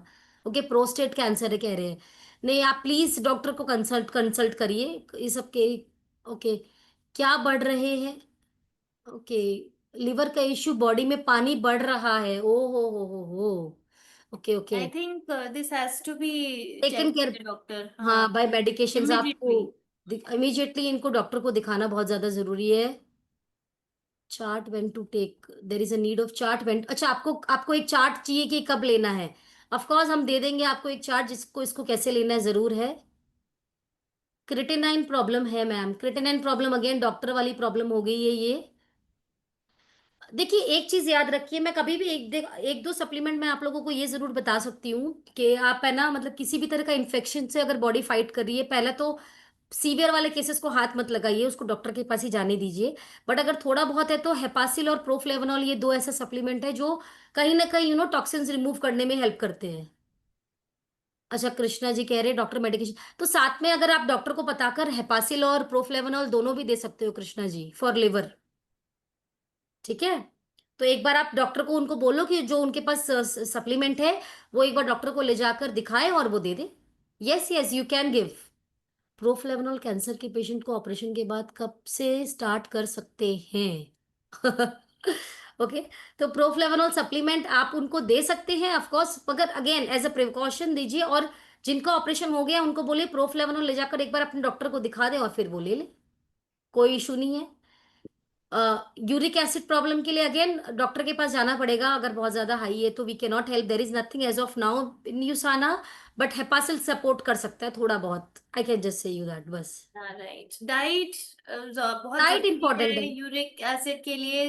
ओके, प्रोस्टेट कैंसर है कह रहे हैं। नहीं, आप प्लीज डॉक्टर को कंसल्ट कंसल्ट करिए ये सब के। ओके। क्या बढ़ रहे हैं? ओके। लिवर का इश्यू, बॉडी में पानी बढ़ रहा है, ओ हो। Okay okay. I think this has to be taken check care. With doctor. हाँ, हाँ, बाय मेडिकेशंस आपको इमिडिएटली। इमीडिएटली इनको डॉक्टर को दिखाना बहुत ज्यादा जरूरी है। Chart when to take, there is a need of chart when. अच्छा, आपको आपको एक चार्ट चाहिए कि कब लेना है? ऑफ कोर्स हम दे देंगे आपको एक चार्ट, जिसको इसको कैसे लेना है जरूर है। क्रिटेनाइन प्रॉब्लम है ma'am, creatinine problem again doctor वाली प्रॉब्लम हो गई है ये। देखिए, एक चीज याद रखिए, मैं कभी भी एक दो सप्लीमेंट मैं आप लोगों को ये जरूर बता सकती हूँ कि आप है ना, मतलब किसी भी तरह का इन्फेक्शन से अगर बॉडी फाइट कर रही है, पहले तो सीवियर वाले केसेस को हाथ मत लगाइए, उसको डॉक्टर के पास ही जाने दीजिए। बट अगर थोड़ा बहुत है तो हेपासिल और प्रोफ्लेवनॉल, ये दो ऐसे सप्लीमेंट है जो कहीं ना कहीं टॉक्सिन्स रिमूव करने में हेल्प करते हैं। अच्छा, कृष्णा जी कह रहे हैं डॉक्टर मेडिकेशन, तो साथ में अगर आप डॉक्टर को बताकर हेपासिल और प्रोफ्लेवनॉल दोनों भी दे सकते हो कृष्णा जी, फॉर लिवर। ठीक है। तो एक बार आप डॉक्टर को उनको बोलो कि जो उनके पास सप्लीमेंट है, वो एक बार डॉक्टर को ले जाकर दिखाए और वो दे दे। Yes yes, you can give proflavanol. Cancer के पेशेंट को ऑपरेशन के बाद कब से स्टार्ट कर सकते हैं? ओके। तो प्रोफ्लेवनॉल सप्लीमेंट आप उनको दे सकते हैं ऑफ कोर्स, मगर अगेन एज अ प्रिकॉशन दीजिए। और जिनका ऑपरेशन हो गया उनको बोलिए प्रोफ्लेवनॉल ले जाकर एक बार अपने डॉक्टर को दिखा दें और फिर वो ले ले। कोई इशू नहीं है। यूरिक एसिड प्रॉब्लम के लिए अगेन डॉक्टर के पास जाना पड़ेगा, अगर बहुत ज्यादा हाई है तो we can not help, there is nothing as of now in Usana. But Hepasil support कर सकता है थोड़ा बहुत, I can just say you that बस। राइट, डाइट बहुत डाइट जरूरी है इंपॉर्टेंट है। यूरिक एसिड के लिए।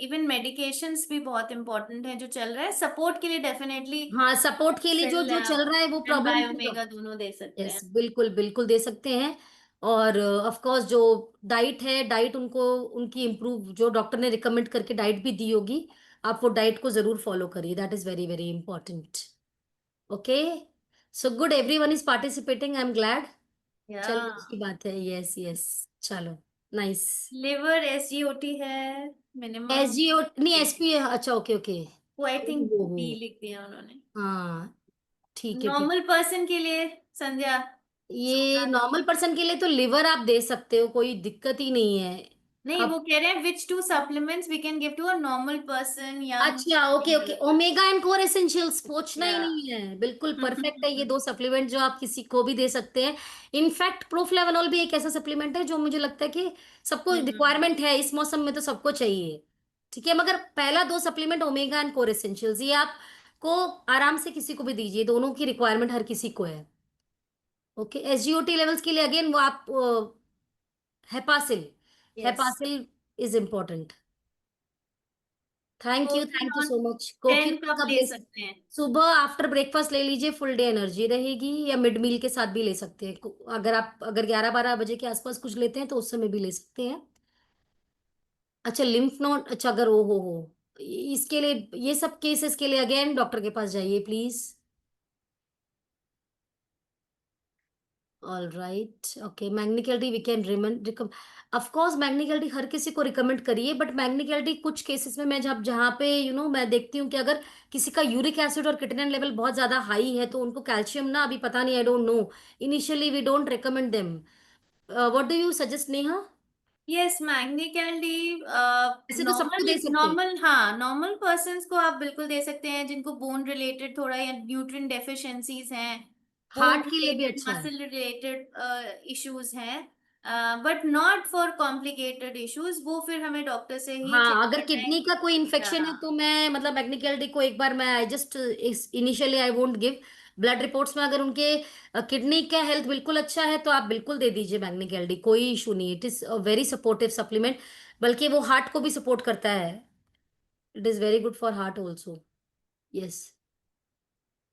इवन मेडिकेशंस भी बहुत इंपॉर्टेंट है जो चल रहा है, सपोर्ट के लिए डेफिनेटली हाँ, सपोर्ट के लिए जो सेल जो चल रहा है वो एंड प्रॉब्लम तो। बायोमेगा दोनों दे सकते यस, हैं। बिल्कुल बिल्कुल दे सकते हैं। और ऑफ कोर्स जो डाइट है, डाइट उनको उनकी इम्प्रूव, जो डॉक्टर ने रिकमेंड करके डाइट भी दी होगी, आप वो डाइट को जरूर फॉलो करिए, that is very very important. Okay. So good, everyone is participating, I am glad. या चलो, अच्छी बात है, यस यस। चलो, नाइस। लिवर SGOT है एस मिनिमम। जी ओ नहीं, SP, अच्छा ओके ओके। वो आई थिंक वो बी लिख दिया उन्होंने। हाँ, ठीक है ठीक। नॉर्मल पर्सन के लिए संध्या, ये नॉर्मल पर्सन के लिए तो लिवर आप दे सकते हो, कोई दिक्कत ही नहीं है। नहीं, आप वो कह रहे हैं which two supplements we can give to a normal person young अच्छा, okay okay, female. Omega and core essentials पूछना ही या नहीं है, बिल्कुल परफेक्ट है ये दो सप्लीमेंट जो आप किसी को भी दे सकते हैं। इनफैक्ट प्रोफ्लेवनॉल भी एक ऐसा सप्लीमेंट है जो मुझे लगता है कि सबको रिक्वायरमेंट है, इस मौसम में तो सबको चाहिए। ठीक है, मगर पहला दो supplement omega and core essentials, ये आपको आराम से किसी को भी दीजिए, दोनों की रिक्वायरमेंट हर किसी को है। ओके, SGOT लेवल्स के लिए अगेन वो आप Hepasil, yes, Hepasil is important. Thank you कोकिनॉन सो मच। 10 कोक्यून कप कब ले ले? सकते हैं। सुबह आफ्टर ब्रेकफास्ट ले लीजिए, फुल डे एनर्जी रहेगी, या मिड मील के साथ भी ले सकते हैं। अगर आप 11-12 बजे के आसपास कुछ लेते हैं तो उस समय भी ले सकते हैं। अच्छा, लिम्फ नोड, अच्छा अगर वो हो इसके लिए, ये सब केसेस के लिए अगेन डॉक्टर के पास जाइए प्लीज। ऑल राइट, ओके, मैग्निकल्डी we can recommend of course, मैग्निकल्डी हर किसी को रिकमेंड करिए, बट मैग्निकल्डी कुछ केसेस में मैं जब जहाँ पे मैं देखती हूँ कि अगर किसी का यूरिक एसिड और किटनिन लेवल बहुत ज्यादा हाई है तो उनको कैल्शियम ना, अभी पता नहीं, I don't know, initially we don't recommend them. What do you suggest Neha? Yes, मैग्नी कैंडी ऐसे तो सबको नॉर्मल दे सकते हैं। नॉर्मल, हाँ, नॉर्मल पर्सन्स को आप बिल्कुल दे सकते हैं जिनको बोन रिलेटेड थोड़ा या न्यूट्रिएंट डेफिशिएंसीज हैं, बोन हार्ट के लिए भी रिलेटेड, अच्छा है। मसल रिलेटेड इश्यूज हैं, but not for complicated issues, वो फिर हमें डॉक्टर से ही चेक हाँ, अगर करना है किडनी का कोई क्या। इन्फेक्शन है तो मैं मतलब मैग्नीकैल्डी को एक बार मैं I just initially I won't give. Blood reports में अगर उनके किडनी का हेल्थ बिल्कुल अच्छा है तो आप बिल्कुल दे दीजिए मैग्नीकैल्डी, कोई इशू नहीं, it is a very supportive supplement. बल्कि वो हार्ट को भी सपोर्ट करता है, it is very good for heart also. Yes.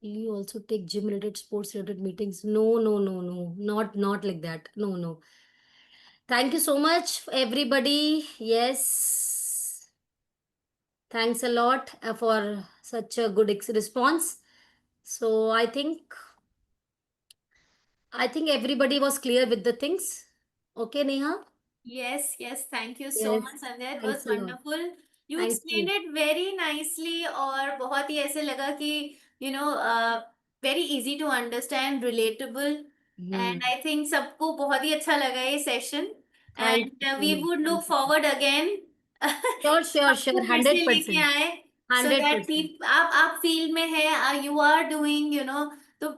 You also take gym related, sports related meetings? No, no, no, no, not like that. No, no. Thank you so much, everybody. Yes. Thanks a lot for such a good response. So I think everybody was clear with the things. Okay, Neha? Yes, yes, thank you so Yes. much, Sandhya. It was Thanks a lot. wonderful. You Thank explained you. it very nicely और बहुत ही ऐसे लगा कि you know very easy to understand, relatable, Hmm. and I think सबको बहुत ही अच्छा लगा ये session, Thank and you so we much. would look Thank you. forward again Sure, sure, sure. आपको फिर से लेके 100%. आए, so that 100%. people, आप फील्ड में है, you are doing, तो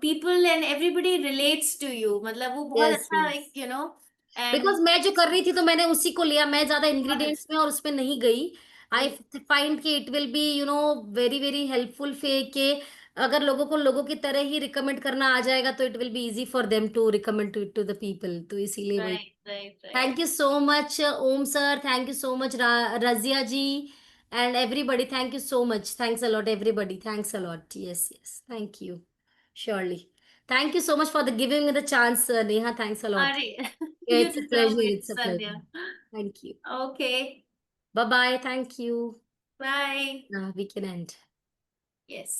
people and everybody relates to you, मतलब वो बहुत Yes, अच्छा yes. and बिकॉज मैं जो कर रही थी तो मैंने उसी को लिया, मैं ज्यादा बहुत इंग्रेडिएंट्स अच्छा। में और उसमें नहीं गई। आई हम्म, फाइंड कि it will be very very helpful फे के अगर लोगों को लोगों की तरह ही रिकमेंड करना आ जाएगा तो it will be easy for them to recommend to the people, तो इसीलिए वही। Right, right, right. Thank you so much Om sir, thank you so much Razia ji, and everybody, thank you so much, thanks a lot everybody, thanks a lot, yes yes, thank you, surely. Thank you so much for the giving me the chance, Neha. Thanks a lot. अरे Yeah, you it's a deserve pleasure. It, It's a pleasure. Sandhya. Thank you. Okay, Bye bye. Thank you. Bye. We can end. Yes.